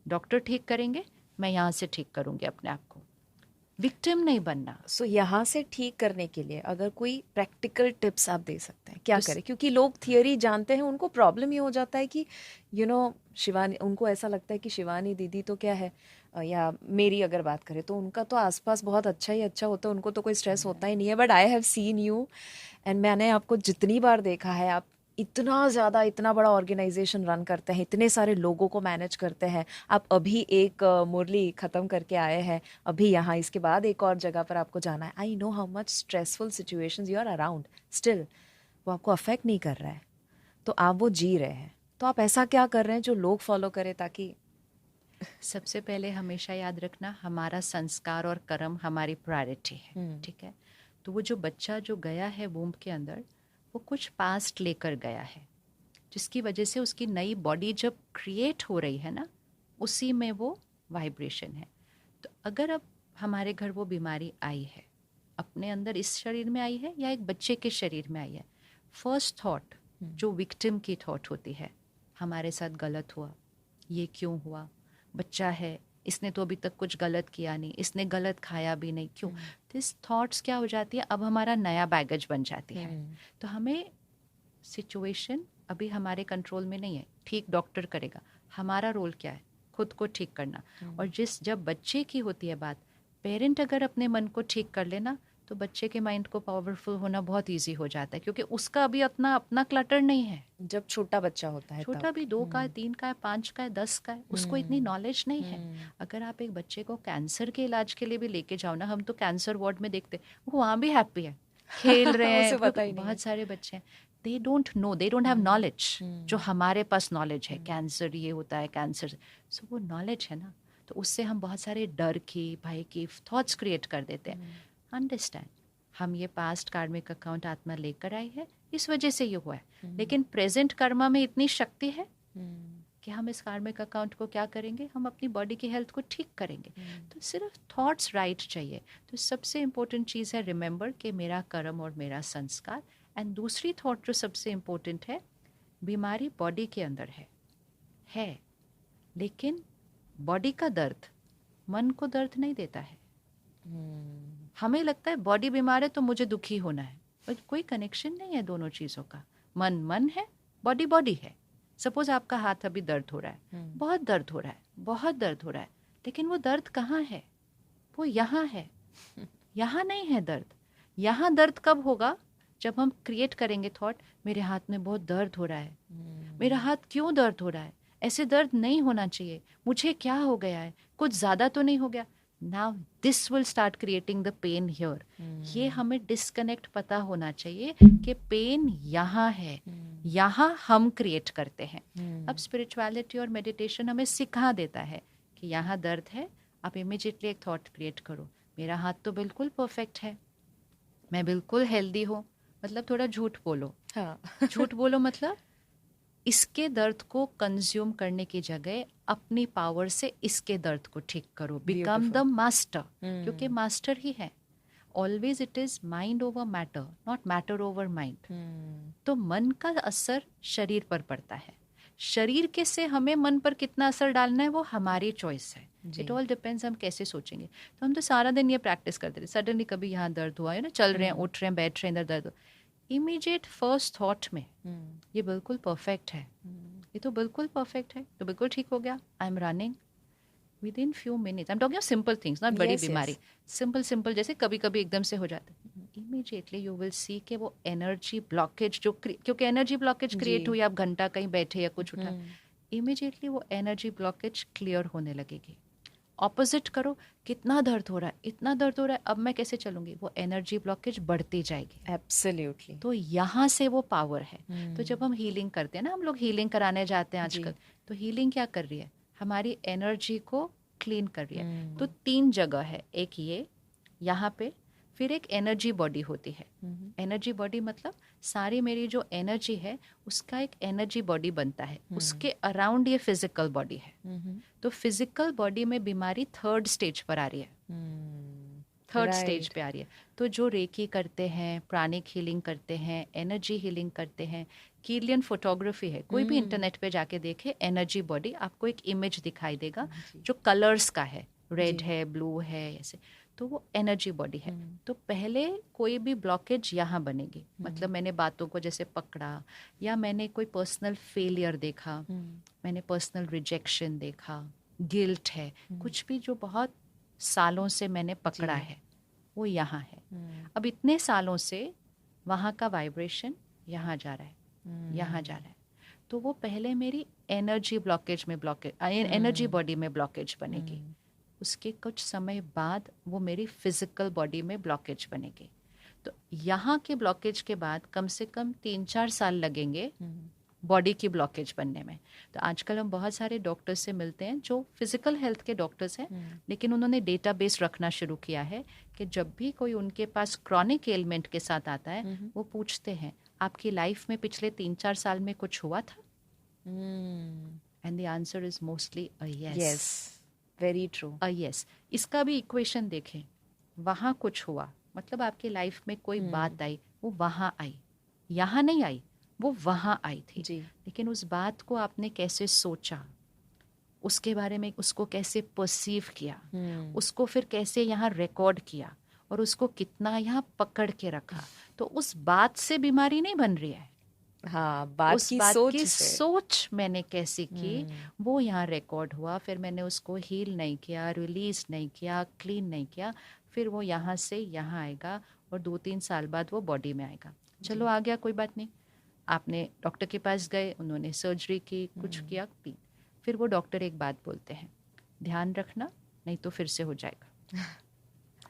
डॉक्टर ठीक करेंगे, मैं यहाँ से ठीक करूंगी अपने आप को, विक्टिम नहीं बनना। सो यहाँ से ठीक करने के लिए अगर कोई प्रैक्टिकल टिप्स आप दे सकते हैं, क्या तो करें? क्योंकि लोग थियोरी जानते हैं, उनको प्रॉब्लम ये हो जाता है कि शिवानी, उनको ऐसा लगता है कि शिवानी दीदी तो क्या है, या मेरी अगर बात करें तो उनका तो आसपास बहुत अच्छा ही अच्छा होता है, उनको तो कोई स्ट्रेस होता ही नहीं है। But I have seen you and मैंने आपको जितनी बार देखा है, आप इतना बड़ा ऑर्गेनाइजेशन रन करते हैं, इतने सारे लोगों को मैनेज करते हैं। आप अभी एक मुरली ख़त्म करके आए हैं, अभी यहाँ, इसके बाद एक और जगह पर आपको जाना है। I know how much stressful situations you are around, still वो आपको अफेक्ट नहीं कर रहा है, तो आप वो जी रहे हैं। तो आप ऐसा क्या कर रहे हैं जो लोग फॉलो करें, ताकि सबसे पहले हमेशा याद रखना, हमारा संस्कार और कर्म हमारी प्रायोरिटी है, ठीक है। तो वो जो बच्चा जो गया है वूम्ब के अंदर, वो कुछ पास्ट लेकर गया है, जिसकी वजह से उसकी नई बॉडी जब क्रिएट हो रही है ना, उसी में वो वाइब्रेशन है। तो अगर अब हमारे घर वो बीमारी आई है, अपने अंदर इस शरीर में आई है या एक बच्चे के शरीर में आई है, फर्स्ट थॉट जो विक्टिम की थॉट होती है, हमारे साथ गलत हुआ, ये क्यों हुआ, बच्चा है, इसने तो अभी तक कुछ गलत किया नहीं, इसने गलत खाया भी नहीं, क्यों, दिस थॉट्स क्या हो जाती है, अब हमारा नया बैगेज बन जाती है। तो हमें सिचुएशन अभी हमारे कंट्रोल में नहीं है, ठीक डॉक्टर करेगा, हमारा रोल क्या है, खुद को ठीक करना। और जब बच्चे की होती है बात, पेरेंट अगर अपने मन को ठीक कर लेना, तो बच्चे के माइंड को पावरफुल होना बहुत इजी हो जाता है, क्योंकि उसका अभी अपना क्लटर नहीं है। जब छोटा बच्चा होता है, छोटा भी 2 का है, 3 का है, 5 का है, 10 का है, उसको इतनी नॉलेज नहीं है। अगर आप एक बच्चे को कैंसर के इलाज के लिए भी लेके जाओ ना, हम तो कैंसर वार्ड में देखते, वो वहाँ भी हैप्पी है, खेल रहे हैं, पता ही नहीं बहुत सारे बच्चे हैं, they don't know, they don't have knowledge जो हमारे पास नॉलेज है, कैंसर ये होता है, कैंसर, सो वो नॉलेज है ना, तो उससे हम बहुत सारे डर की, भय की थॉट्स क्रिएट कर देते हैं। अंडरस्टैंड, हम ये पास्ट कार्मिक अकाउंट आत्मा लेकर आई है, इस वजह से ये हुआ है, लेकिन प्रेजेंट कर्मा में इतनी शक्ति है कि हम इस कार्मिक अकाउंट को क्या करेंगे, हम अपनी बॉडी की हेल्थ को ठीक करेंगे। तो सिर्फ थॉट्स राइट चाहिए। तो सबसे इम्पोर्टेंट चीज़ है रिमेंबर कि मेरा कर्म और मेरा संस्कार। एंड दूसरी थॉट जो सबसे इम्पोर्टेंट है, बीमारी बॉडी के अंदर है, लेकिन बॉडी का दर्द मन को दर्द नहीं देता है। हमें लगता है बॉडी बीमार है तो मुझे दुखी होना है, पर कोई कनेक्शन नहीं है दोनों चीज़ों का। मन है, बॉडी बॉडी है। सपोज आपका हाथ अभी दर्द हो रहा है, बहुत दर्द हो रहा है, बहुत दर्द हो रहा है, लेकिन वो दर्द कहाँ है, वो यहाँ है, यहाँ नहीं है दर्द। यहाँ दर्द कब होगा, जब हम क्रिएट करेंगे थॉट, मेरे हाथ में बहुत दर्द हो रहा है, मेरा हाथ क्यों दर्द हो रहा है, ऐसे दर्द नहीं होना चाहिए, मुझे क्या हो गया है, कुछ ज़्यादा तो नहीं हो गया। Now this will start creating the pain here. ये हमें डिस्कनेक्ट पता होना चाहिए कि पेन यहाँ है, यहाँ हम क्रिएट करते हैं। अब स्पिरिचुअलिटी और मेडिटेशन हमें सिखा देता है कि यहाँ दर्द है, आप इमीडिएटली एक थॉट क्रिएट करो, मेरा हाथ तो बिल्कुल परफेक्ट है, मैं बिल्कुल हेल्दी हूँ, मतलब थोड़ा झूठ बोलो। हाँ। झूठ बोलो मतलब इसके दर्द को कंज्यूम करने की जगह अपनी पावर से इसके दर्द को ठीक करो। बिकम द मास्टर, क्योंकि मास्टर ही है। Always it is mind over matter, not matter over mind. तो मन का असर शरीर पर पड़ता है, शरीर के से हमें मन पर कितना असर डालना है वो हमारी चॉइस है। इट ऑल डिपेंड्स हम कैसे सोचेंगे। तो हम तो सारा दिन ये प्रैक्टिस करते थे, सडनली कभी यहाँ दर्द हुआ है ना, चल रहे हैं, उठ रहे हैं, बैठ रहे हैं, इधर दर्द, इमीडिएट फर्स्ट थॉट में ये बिल्कुल परफेक्ट है, ये तो बिल्कुल परफेक्ट है, तो बिल्कुल ठीक हो गया, I am running with in few minutes. I am talking of simple things, not बड़ी बीमारी, सिंपल जैसे कभी कभी एकदम से हो जाता है। इमीडिएटली यू विल सी कि वो एनर्जी ब्लॉकेज जो, क्योंकि एनर्जी ब्लॉकेज क्रिएट हुई, आप घंटा कहीं बैठे या कुछ उठा, इमीडिएटली वो एनर्जी ब्लॉकेज क्लियर होने लगेगी। ऑपोजिट करो, कितना दर्द हो रहा है, इतना दर्द हो रहा है, अब मैं कैसे चलूंगी, वो एनर्जी ब्लॉकेज बढ़ती जाएगी। एब्सोल्युटली। तो यहाँ से वो पावर है। तो जब हम हीलिंग करते हैं ना, हम लोग हीलिंग कराने जाते हैं आजकल, तो हीलिंग क्या कर रही है, हमारी एनर्जी को क्लीन कर रही है। तो 3 जगह है, एक ये यहाँ पे, फिर एक एनर्जी बॉडी होती है। एनर्जी बॉडी मतलब सारी मेरी जो एनर्जी है उसका एक एनर्जी बॉडी बनता है, उसके अराउंड ये फिजिकल बॉडी है। तो फिजिकल बॉडी में बीमारी थर्ड स्टेज पर आ रही है, थर्ड स्टेज पे आ रही है। तो जो रेकी करते हैं, प्राणिक हीलिंग करते हैं, एनर्जी हीलिंग करते हैं, कीलियन फोटोग्राफी है, कोई भी इंटरनेट पे जाके देखे एनर्जी बॉडी, आपको एक इमेज दिखाई देगा जो कलर्स का है, रेड है, ब्लू है, ऐसे, तो वो एनर्जी बॉडी है। तो पहले कोई भी ब्लॉकेज यहाँ बनेगी, मतलब मैंने बातों को जैसे पकड़ा, या मैंने कोई पर्सनल फेलियर देखा, मैंने पर्सनल रिजेक्शन देखा, गिल्ट है, कुछ भी जो बहुत सालों से मैंने पकड़ा है वो यहाँ है। अब इतने सालों से वहाँ का वाइब्रेशन यहाँ जा रहा है, यहाँ जा रहा है, तो वो पहले मेरी एनर्जी ब्लॉकेज में एनर्जी बॉडी में ब्लॉकेज बनेगी। उसके कुछ समय बाद वो मेरी फिजिकल बॉडी में ब्लॉकेज बनेगी। तो यहाँ के ब्लॉकेज के बाद कम से कम 3-4 साल लगेंगे बॉडी की ब्लॉकेज बनने में। तो आजकल हम बहुत सारे डॉक्टर्स से मिलते हैं जो फिजिकल हेल्थ के डॉक्टर्स हैं, लेकिन उन्होंने डेटाबेस रखना शुरू किया है कि जब भी कोई उनके पास क्रॉनिक एलिमेंट के साथ आता है वो पूछते हैं आपकी लाइफ में पिछले 3-4 साल में कुछ हुआ था, and the answer is mostly a yes. Very true, a yes. इसका भी इक्वेशन देखें, वहाँ कुछ हुआ मतलब आपकी लाइफ में कोई बात आई, वो वहाँ आई, यहाँ नहीं आई, वो वहाँ आई थी जी। लेकिन उस बात को आपने कैसे सोचा, उसके बारे में उसको कैसे परसीव किया, उसको फिर कैसे यहाँ रिकॉर्ड किया और उसको कितना यहाँ पकड़ के रखा, तो उस बात से बीमारी नहीं बन रही है। हाँ, बात उस की बात सोच की से। सोच मैंने कैसी की, वो यहाँ रिकॉर्ड हुआ, फिर मैंने उसको हील नहीं किया, रिलीज नहीं किया, क्लीन नहीं किया, फिर वो यहाँ से यहाँ आएगा और 2-3 साल बाद वो बॉडी में आएगा। चलो आ गया, कोई बात नहीं, आपने डॉक्टर के पास गए, उन्होंने सर्जरी की, कुछ किया, फिर वो डॉक्टर एक बात बोलते हैं, ध्यान रखना नहीं तो फिर से हो जाएगा।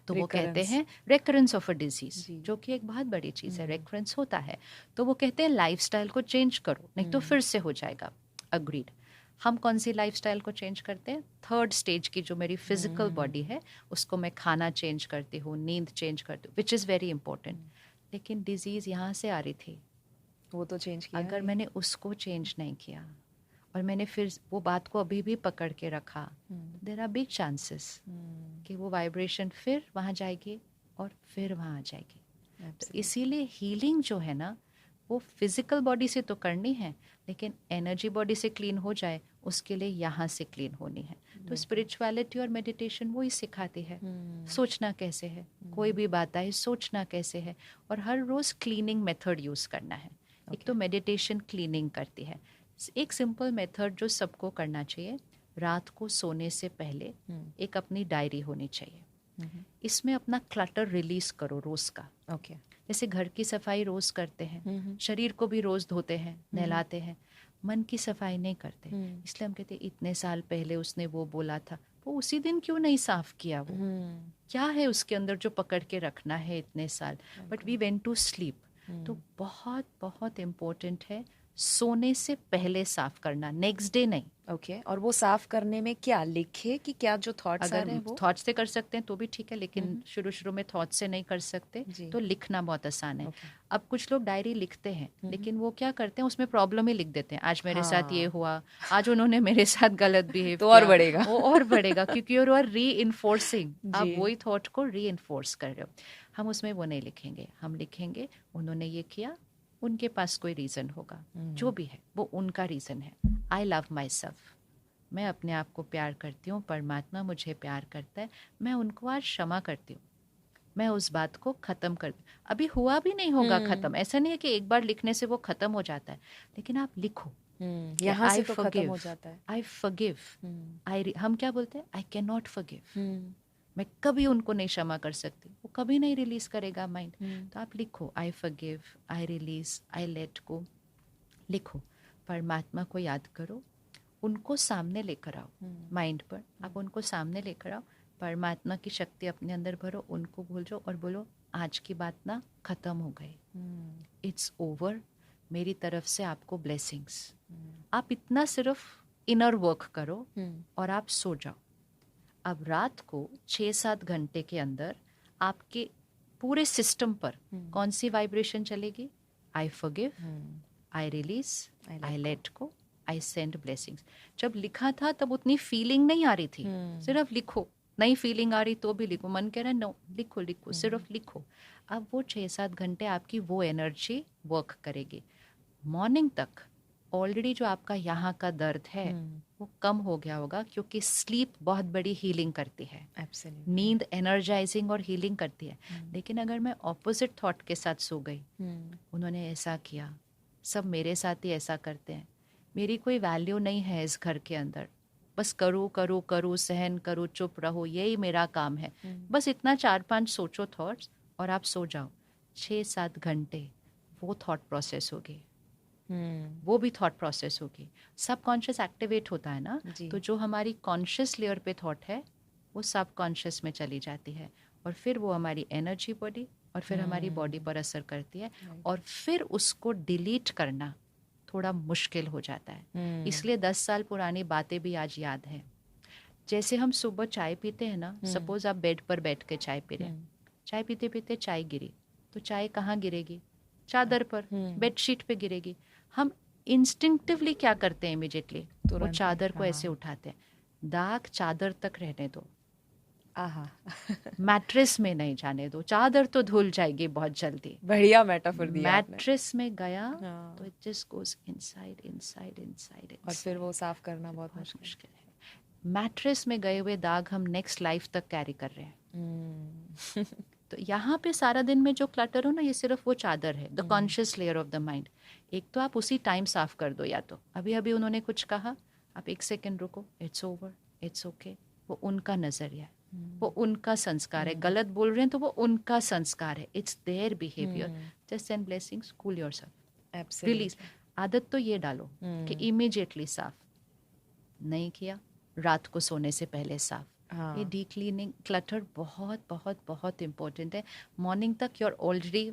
तो वो कहते हैं रेकरेंस ऑफ अ डिजीज, जो कि एक बहुत बड़ी चीज़ है, रेकरेंस होता है। तो वो कहते हैं लाइफस्टाइल को चेंज करो नहीं तो फिर से हो जाएगा। अग्रीड। हम कौन सी लाइफस्टाइल को चेंज करते हैं? थर्ड स्टेज की जो मेरी फिजिकल बॉडी है उसको मैं खाना चेंज करती हूँ, नींद चेंज करती हूँ, विच इज़ वेरी इंपॉर्टेंट। लेकिन डिजीज़ यहाँ से आ रही थी, वो तो चेंज किया। अगर मैंने उसको चेंज नहीं किया और मैंने फिर वो बात को अभी भी पकड़ के रखा, देयर आर बिग चांसेस कि वो वाइब्रेशन फिर वहाँ जाएगी और फिर वहाँ आ जाएगी। तो इसीलिए हीलिंग जो है ना वो फिजिकल बॉडी से तो करनी है, लेकिन एनर्जी बॉडी से क्लीन हो जाए उसके लिए यहाँ से क्लीन होनी है। तो स्पिरिचुअलिटी और मेडिटेशन वो ही सिखाती है सोचना कैसे है, कोई भी बात आए सोचना कैसे है, और हर रोज़ क्लीनिंग मेथड यूज़ करना है। एक तो मेडिटेशन क्लीनिंग करती है, एक सिंपल मेथड जो सबको करना चाहिए, रात को सोने से पहले एक अपनी डायरी होनी चाहिए। इसमें अपना क्लटर रिलीज करो रोज का। जैसे घर की सफाई रोज करते हैं, शरीर को भी रोज धोते हैं, नहलाते हैं, मन की सफाई नहीं करते। इसलिए हम कहते हैं इतने साल पहले उसने वो बोला था, वो उसी दिन क्यों नहीं साफ किया, वो क्या है उसके अंदर जो पकड़ के रखना है इतने साल, but we went to sleep. तो बहुत बहुत इम्पोर्टेंट है सोने से पहले साफ करना, नेक्स्ट डे नहीं। और वो साफ करने में क्या लिखे कि क्या जो थॉट्स आ रहे हैं वो थॉट्स से कर सकते हैं तो भी ठीक है, लेकिन शुरू शुरू में थॉट्स से नहीं कर सकते तो लिखना बहुत आसान है। अब कुछ लोग डायरी लिखते हैं लेकिन वो क्या करते हैं उसमें प्रॉब्लम ही लिख देते हैं, आज मेरे साथ ये हुआ, आज उन्होंने मेरे साथ गलत बिहेव तो और बढ़ेगा, वो और बढ़ेगा क्योंकि यू आर री इन्फोर्सिंग, आप वही थॉट को री इन्फोर्स कर रहे हो। हम उसमें वो नहीं लिखेंगे, हम लिखेंगे उन्होंने ये किया, उनके पास कोई रीज़न होगा, जो भी है वो उनका रीज़न है। आई लव माई सेल्फ, मैं अपने आप को प्यार करती हूँ, परमात्मा मुझे प्यार करता है, मैं उनको आज क्षमा करती हूँ, मैं उस बात को ख़त्म कर, अभी हुआ भी नहीं होगा ख़त्म, ऐसा नहीं है कि एक बार लिखने से वो ख़त्म हो जाता है, लेकिन आप लिखो, यहाँ से तो ख़त्म हो जाता है। आई फॉरगिव, हम क्या बोलते हैं, आई कैन नॉट फॉरगिव, मैं कभी उनको नहीं क्षमा कर सकती, वो कभी नहीं रिलीज करेगा माइंड। तो आप लिखो, I forgive, I release, I let go, लिखो, परमात्मा को याद करो, उनको सामने लेकर आओ, माइंड पर आप उनको सामने लेकर आओ, परमात्मा की शक्ति अपने अंदर भरो, उनको भूल जाओ और बोलो आज की बात ना ख़त्म हो गई, इट्स ओवर, मेरी तरफ से आपको ब्लेसिंग्स। आप इतना सिर्फ इनर वर्क करो और आप सो जाओ। अब रात को 6-7 घंटे के अंदर आपके पूरे सिस्टम पर कौन सी वाइब्रेशन चलेगी? I forgive, I release, I let go, I send blessings. जब लिखा था तब उतनी फीलिंग नहीं आ रही थी, सिर्फ लिखो। नई फीलिंग आ रही तो भी लिखो, मन कह रहा है नो, लिखो लिखो, सिर्फ लिखो। अब वो 6-7 घंटे आपकी वो एनर्जी वर्क करेगी। मॉर्निंग तक ऑलरेडी जो आपका यहाँ का दर्द है वो कम हो गया होगा, क्योंकि स्लीप बहुत बड़ी हीलिंग करती है। Absolutely. नींद एनर्जाइजिंग और हीलिंग करती है। लेकिन अगर मैं ऑपोजिट थॉट के साथ सो गई, उन्होंने ऐसा किया, सब मेरे साथ ही ऐसा करते हैं, मेरी कोई वैल्यू नहीं है इस घर के अंदर, बस करो करो करो, सहन करो, चुप रहो, यही मेरा काम है, बस इतना 4-5 सोचो थॉट्स और आप सो जाओ। 6-7 घंटे वो थॉट प्रोसेस होगी, वो भी थॉट प्रोसेस होगी। सब कॉन्शियस एक्टिवेट होता है ना, तो जो हमारी कॉन्शियस लेयर पे थॉट है वो सब कॉन्शियस में चली जाती है, और फिर वो हमारी एनर्जी बॉडी और फिर हमारी बॉडी पर असर करती है, और फिर उसको डिलीट करना थोड़ा मुश्किल हो जाता है। इसलिए 10 साल पुरानी बातें भी आज याद है। जैसे हम सुबह चाय पीते हैं ना, सपोज आप बेड पर बैठ के चाय पी रहे हैं, चाय पीते पीते चाय गिरी, तो चाय कहाँ गिरेगी? चादर पर, बेडशीट पे गिरेगी। हम इंस्टिंक्टिवली क्या करते हैं? इमिडिएटली वो चादर को ऐसे उठाते हैं। दाग चादर तक रहने दो, मैट्रेस में नहीं जाने दो। चादर तो धुल जाएगी बहुत जल्दी। बढ़िया मेटाफोर दिया आपने। मैट्रेस में गया तो it just goes inside inside inside, और फिर वो साफ करना बहुत मुश्किल है। मैट्रेस में गए हुए दाग हम नेक्स्ट लाइफ तक कैरी कर रहे हैं। तो यहाँ पे सारा दिन में जो क्लटर हो ना, ये सिर्फ वो चादर है, the conscious layer of the mind. एक तो आप उसी टाइम साफ कर दो, या तो अभी अभी उन्होंने कुछ कहा, आप 1 सेकेंड रुको, इट्स ओवर, इट्स ओके। वो उनका नजरिया है, वो उनका संस्कार है। गलत बोल रहे हैं तो वो उनका संस्कार है, it's their behaviour. Just send blessings, cool yourself, release. आदत तो ये डालो कि इमीडिएटली साफ नहीं किया, रात को सोने से पहले साफ। ये डी क्लीनिंग, क्लटर बहुत बहुत बहुत इम्पोर्टेंट है। मॉर्निंग तक यूर ऑलरेडी,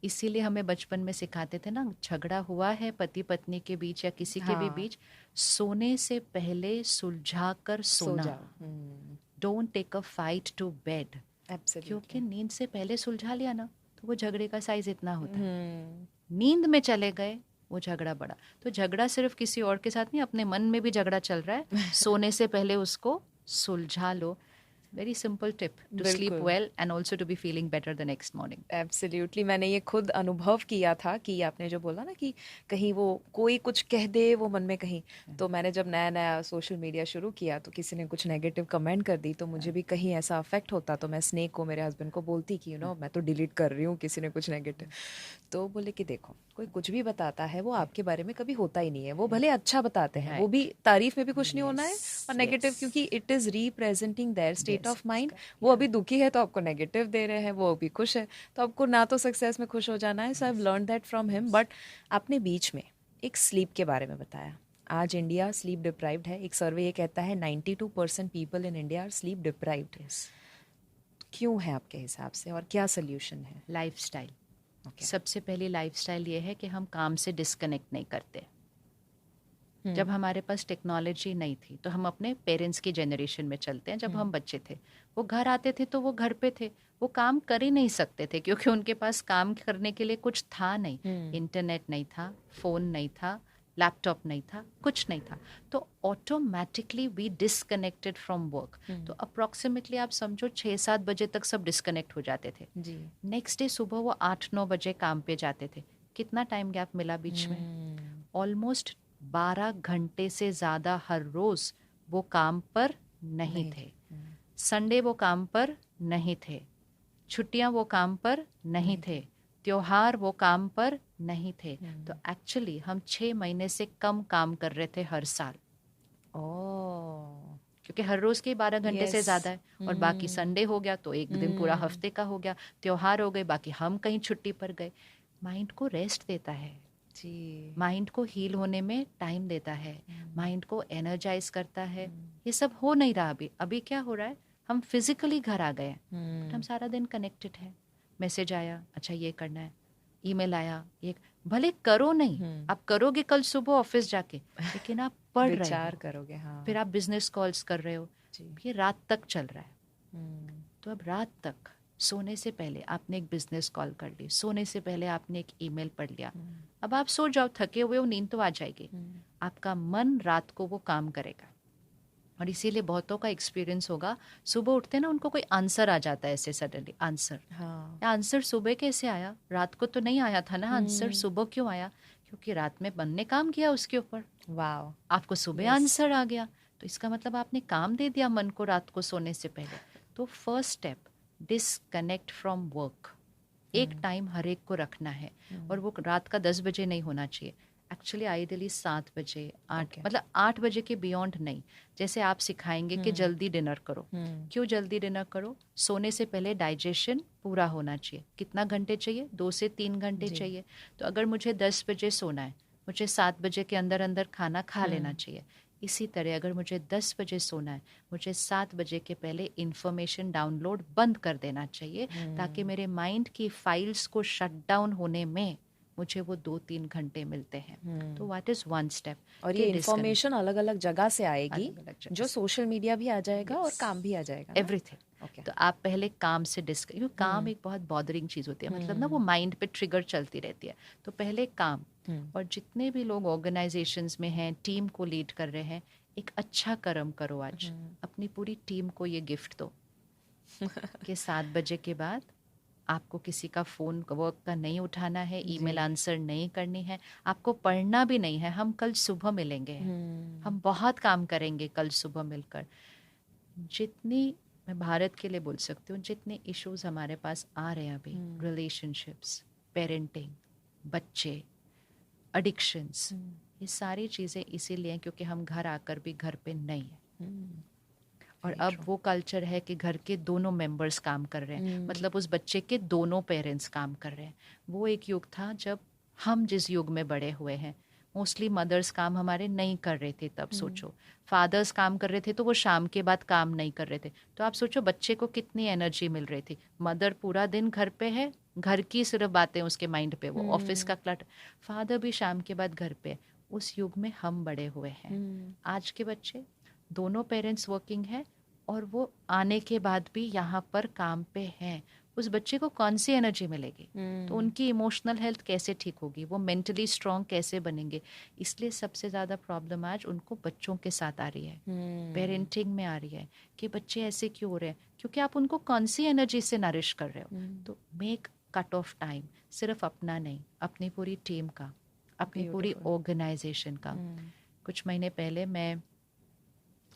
इसीलिए हमें बचपन में सिखाते थे ना, झगड़ा हुआ है पति पत्नी के बीच या किसी के भी बीच, सोने से पहले सुलझा कर सोना। Don't take a fight to bed, क्योंकि नींद से पहले सुलझा लिया ना तो वो झगड़े का साइज इतना होता है। नींद में चले गए, वो झगड़ा बड़ा। तो झगड़ा सिर्फ किसी और के साथ नहीं, अपने मन में भी झगड़ा चल रहा है, सोने से पहले उसको सुलझा लो। Very simple tip to sleep well and also to be feeling better the next morning. Absolutely, मैंने ये खुद अनुभव किया था कि आपने जो बोला ना कि कहीं वो कोई कुछ कह दे वो मन में कहीं, तो मैंने जब नया नया सोशल मीडिया शुरू किया तो किसी ने कुछ नेगेटिव कमेंट कर दी, तो मुझे भी कहीं ऐसा अफेक्ट होता, तो मैं स्नेक को, मेरे हस्बैंड को बोलती कि मैं तो डिलीट कर रही हूँ किसी ने कुछ नेगेटिव। तो बोले कि देखो, कोई कुछ भी बताता है वो आपके बारे में कभी होता ही नहीं है, वो भले अच्छा बताते हैं, वो भी तारीफ में भी कुछ नहीं होना है, और नेगेटिव क्योंकि it is representing there state of mind. वो अभी दुखी है तो आपको नेगेटिव दे रहे हैं, वो अभी खुश है तो आपको ना तो सक्सेस में खुश हो जाना है। So I have learn that from him. But आपने बीच में एक स्लीप के बारे में बताया। आज इंडिया स्लीप डिप्राइव्ड है। एक सर्वे ये कहता है 92% people in India are sleep deprived. क्यों है आपके हिसाब से, और क्या सोल्यूशन है? लाइफस्टाइल। सबसे पहली लाइफस्टाइल ये है कि हम काम से डिस्कनेक्ट नहीं करते। जब हमारे पास टेक्नोलॉजी नहीं थी तो हम अपने पेरेंट्स की जनरेशन में चलते हैं। जब हम बच्चे थे, वो घर आते थे तो वो घर पे थे, वो काम कर ही नहीं सकते थे क्योंकि उनके पास काम करने के लिए कुछ था नहीं। इंटरनेट नहीं था, फोन नहीं था, लैपटॉप नहीं था, कुछ नहीं था। तो automatically we disconnected from work. तो अप्रॉक्सीमेटली आप समझो 6-7 बजे तक सब डिस्कनेक्ट हो जाते थे। नेक्स्ट डे सुबह वो 8-9 बजे काम पे जाते थे। कितना टाइम गैप मिला बीच में? ऑलमोस्ट 12 घंटे से ज़्यादा हर रोज़ वो काम पर नहीं थे। संडे वो काम पर नहीं थे, छुट्टियां वो काम पर नहीं थे, त्योहार वो काम पर नहीं थे। तो एक्चुअली हम 6 महीने से कम काम कर रहे थे हर साल। क्योंकि हर रोज के 12 घंटे से ज्यादा है, और बाकी संडे हो गया तो एक दिन पूरा हफ्ते का हो गया, त्योहार हो गए, बाकी हम कहीं छुट्टी पर गए। माइंड को रेस्ट देता है जी, माइंड को हील होने में टाइम देता है, माइंड को एनर्जाइज करता है। ये सब हो नहीं रहा अभी। अभी क्या हो रहा है, हम फिजिकली घर आ गए बट हम सारा दिन कनेक्टेड है। मैसेज आया, अच्छा ये करना है, ईमेल आया, ये भले करो नहीं, आप करोगे कल सुबह ऑफिस जाके, लेकिन आप पढ़ रहे हो, करोगे, हाँ। फिर आप बिजनेस कॉल्स कर रहे हो, ये रात तक चल रहा है। तो अब रात तक सोने से पहले आपने एक बिजनेस कॉल कर ली, सोने से पहले आपने एक ईमेल पढ़ लिया, अब आप सो जाओ, थके हुए हो, नींद तो आ जाएगी, आपका मन रात को वो काम करेगा। और इसीलिए बहुतों का एक्सपीरियंस होगा, सुबह उठते हैं ना, उनको कोई आंसर आ जाता है ऐसे सडनली, आंसर, हाँ, आंसर सुबह कैसे आया, रात को तो नहीं आया था ना आंसर, सुबह क्यों आया, क्योंकि रात में मन ने काम किया उसके ऊपर, वाओ, आपको सुबह आंसर आ गया, तो इसका मतलब आपने काम दे दिया मन को रात को सोने से पहले। तो first step, disconnect from work. एक टाइम हर एक को रखना है, और वो रात का 10 बजे नहीं होना चाहिए, एक्चुअली आइडियली 7 बजे, 8, मतलब 8 बजे के बियॉन्ड नहीं। जैसे आप सिखाएंगे कि जल्दी डिनर करो, क्यों जल्दी डिनर करो, सोने से पहले डाइजेशन पूरा होना चाहिए। कितना घंटे चाहिए, 2 से 3 घंटे चाहिए। तो अगर मुझे 10 बजे सोना है, मुझे 7 बजे के अंदर अंदर खाना खा लेना चाहिए। इसी तरह अगर मुझे 10 बजे सोना है, मुझे 7 बजे के पहले इंफॉर्मेशन डाउनलोड बंद कर देना चाहिए, ताकि मेरे माइंड की फाइल्स को शट डाउन होने में मुझे वो 2-3 घंटे मिलते हैं। तो व्हाट इज वन स्टेप, और ये इंफॉर्मेशन अलग अलग जगह से आएगी, अलग-अलग जगह जो से। सोशल मीडिया भी आ जाएगा और काम भी आ जाएगा ना? एवरीथिंग। ओके। तो आप पहले काम से क्योंकि काम एक बहुत बॉदरिंग चीज होती है, मतलब ना वो माइंड पे ट्रिगर चलती रहती है। तो पहले काम, और जितने भी लोग ऑर्गेनाइजेशंस में हैं, टीम को लीड कर रहे हैं, एक अच्छा कर्म करो आज, अपनी पूरी टीम को ये गिफ्ट दो कि 7 बजे के बाद आपको किसी का फ़ोन वर्क का नहीं उठाना है, ईमेल आंसर नहीं करनी है, आपको पढ़ना भी नहीं है, हम कल सुबह मिलेंगे, हम बहुत काम करेंगे कल सुबह मिलकर। जितनी, मैं भारत के लिए बोल सकती हूँ, जितने इश्यूज हमारे पास आ रहे हैं अभी, रिलेशनशिप्स, पेरेंटिंग, बच्चे, एडिक्शंस, ये सारी चीज़ें इसीलिए हैं क्योंकि हम घर आकर भी घर पे नहीं है। और अब वो कल्चर है कि घर के दोनों मेंबर्स काम कर रहे हैं, मतलब उस बच्चे के दोनों पेरेंट्स काम कर रहे हैं। वो एक युग था जब हम जिस युग में बड़े हुए हैं, मोस्टली मदर्स काम हमारे नहीं कर रहे थे तब। सोचो, फादर्स काम कर रहे थे तो वो शाम के बाद काम नहीं कर रहे थे, तो आप सोचो बच्चे को कितनी एनर्जी मिल रही थी। मदर पूरा दिन घर पे है, घर की सिर्फ बातें उसके माइंड पे, वो ऑफिस का क्लट, फादर भी शाम के बाद घर पे। उस युग में हम बड़े हुए हैं। आज के बच्चे, दोनों पेरेंट्स वर्किंग है और वो आने के बाद भी यहाँ पर काम पे हैं, उस बच्चे को कौन सी एनर्जी मिलेगी? तो उनकी इमोशनल हेल्थ कैसे ठीक होगी, वो मेंटली स्ट्रांग कैसे बनेंगे? इसलिए सबसे ज़्यादा प्रॉब्लम आज उनको बच्चों के साथ आ रही है, पेरेंटिंग में आ रही है, कि बच्चे ऐसे क्यों हो रहे हैं, क्योंकि आप उनको कौन सी एनर्जी से नरिश कर रहे हो। तो मेक कट ऑफ टाइम, सिर्फ अपना नहीं, अपनी पूरी टीम का, अपनी पूरी ऑर्गेनाइजेशन का। कुछ महीने पहले मैं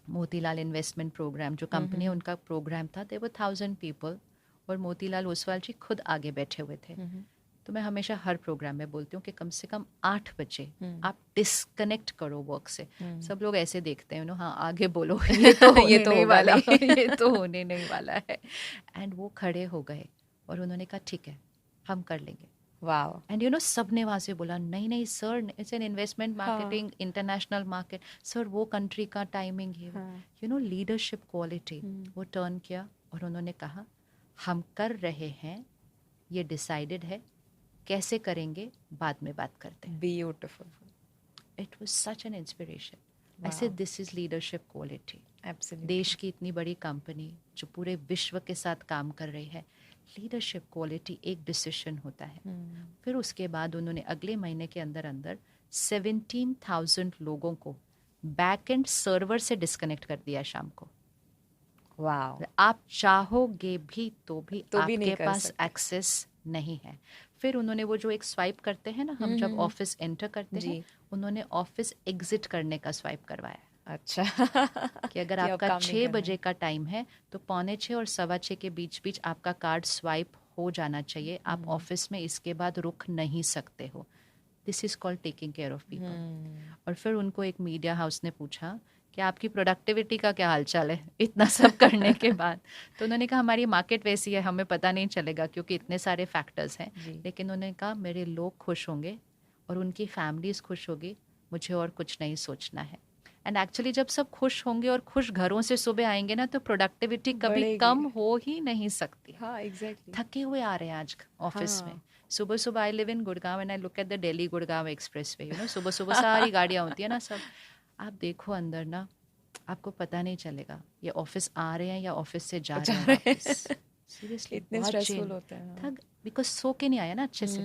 मोतीलाल इन्वेस्टमेंट प्रोग्राम, जो कंपनी है उनका प्रोग्राम था, देयर वर 1000 पीपल, और मोतीलाल ओसवाल जी खुद आगे बैठे हुए थे। तो मैं हमेशा हर प्रोग्राम में बोलती हूँ कि कम से कम 8 बजे आप डिस्कनेक्ट करो वर्क से। सब लोग ऐसे देखते हैं, हाँ आगे बोलो, ये तो होने ये तो नहीं होगा वाला नहीं। ये तो होने नहीं वाला है। एंड वो खड़े हो गए और उन्होंने कहा ठीक है, हम कर लेंगे। वाओ। एंड यू नो, सब ने वहाँ से बोला नहीं नहीं sir, it's an investment marketing, international market, sir वो कंट्री का टाइमिंग है। You know, leadership quality. वो टर्न किया और उन्होंने कहा हम कर रहे हैं, ये डिसाइडेड है, कैसे करेंगे बाद में बात करते हैं। Beautiful. It was such an inspiration. I said this is leadership quality. Absolutely. देश की इतनी बड़ी कंपनी जो पूरे विश्व के साथ काम कर रही है, लीडरशिप क्वालिटी एक डिसीजन होता है। फिर उसके बाद उन्होंने अगले महीने के अंदर अंदर 17,000 लोगों को बैक एंड सर्वर से डिस्कनेक्ट कर दिया शाम को। वाओ। आप चाहोगे भी तो भी नहीं आपके कर पास सकते। एक्सेस नहीं है। फिर उन्होंने वो जो एक स्वाइप करते हैं ना, हम जब ऑफिस एंटर करते हैं, उन्होंने ऑफिस एग्जिट करने का स्वाइप करवाया। अच्छा। कि अगर कि अब आपका काम नहीं 6 करना बजे है। का टाइम है तो 5:45 और 6:15 के बीच बीच आपका कार्ड स्वाइप हो जाना चाहिए। आप ऑफिस में इसके बाद रुक नहीं सकते हो। This is called taking care of people. और फिर उनको एक मीडिया हाउस ने पूछा कि आपकी प्रोडक्टिविटी का क्या हालचाल है इतना सब करने के बाद। तो उन्होंने कहा हमारी मार्केट वैसी है, हमें पता नहीं चलेगा क्योंकि इतने सारे फैक्टर्स हैं, लेकिन उन्होंने कहा मेरे लोग खुश होंगे और उनकी फैमिलीज खुश होगी, मुझे और कुछ नहीं सोचना है। एंड एक्चुअली जब सब खुश होंगे और खुश घरों से सुबह आएंगे ना, तो प्रोडक्टिविटी कभी बढ़ेगी। कम हो ही नहीं सकती। हाँ, एग्जैक्टली। थके हुए आ रहे हैं आज ऑफिस में। सुबह सुबह I live in Gurgaon and I look at the Delhi Gurgaon express way, you know, सुबह सुबह सारी गाड़ियां होती है ना, सब आप देखो अंदर ना, आपको पता नहीं चलेगा ये ऑफिस आ रहे हैं या ऑफिस से जा रहे हैं वापस। सीरियसली इतने स्ट्रेसफुल होते हैं। थक, बिकॉज सो के नहीं आया ना अच्छे से,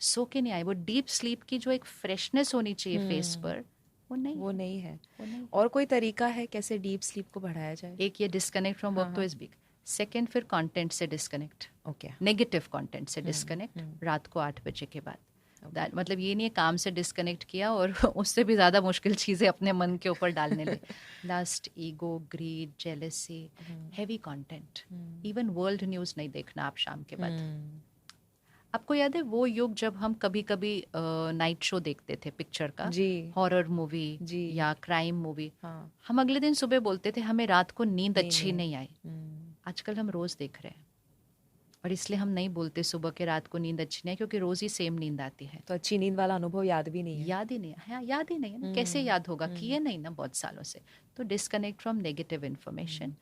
सो के नहीं आए। वो डीप स्लीप की जो एक फ्रेशनेस होनी चाहिए फेस पर, वो नहीं है। वो नहीं। और कोई तरीका है कैसे डीप स्लीप को बढ़ाया जाए? एक ये डिस्कनेक्ट फ्रॉम वर्क तो इज बिग। सेकेंड फिर कंटेंट से डिस्कनेक्ट, ओके, नेगेटिव कंटेंट से डिस्कनेक्ट रात को 8 बजे के बाद। That, मतलब ये नहीं है काम से डिस्कनेक्ट किया और उससे भी ज़्यादा मुश्किल चीज़ें अपने मन के ऊपर डालने ले। Lust, ego, greed, jealousy, heavy content. Even world news नहीं देखना आप शाम के बाद। आपको याद है वो युग जब हम कभी कभी नाइट शो देखते थे पिक्चर का, हॉरर मूवी या क्राइम मूवी, हम अगले दिन सुबह बोलते थे हमें रात को नींद अच्छी नहीं आई। आजकल हम रोज देख रहे हैं और इसलिए हम नहीं बोलते सुबह के रात को नींद अच्छी नहीं, क्योंकि रोज ही सेम नींद आती है। तो अच्छी नींद वाला अनुभव याद भी नहीं है। याद ही नहीं है, हाँ, याद ही नहीं है ना, कैसे याद होगा, किए नहीं ना बहुत सालों से। तो disconnect from negative information.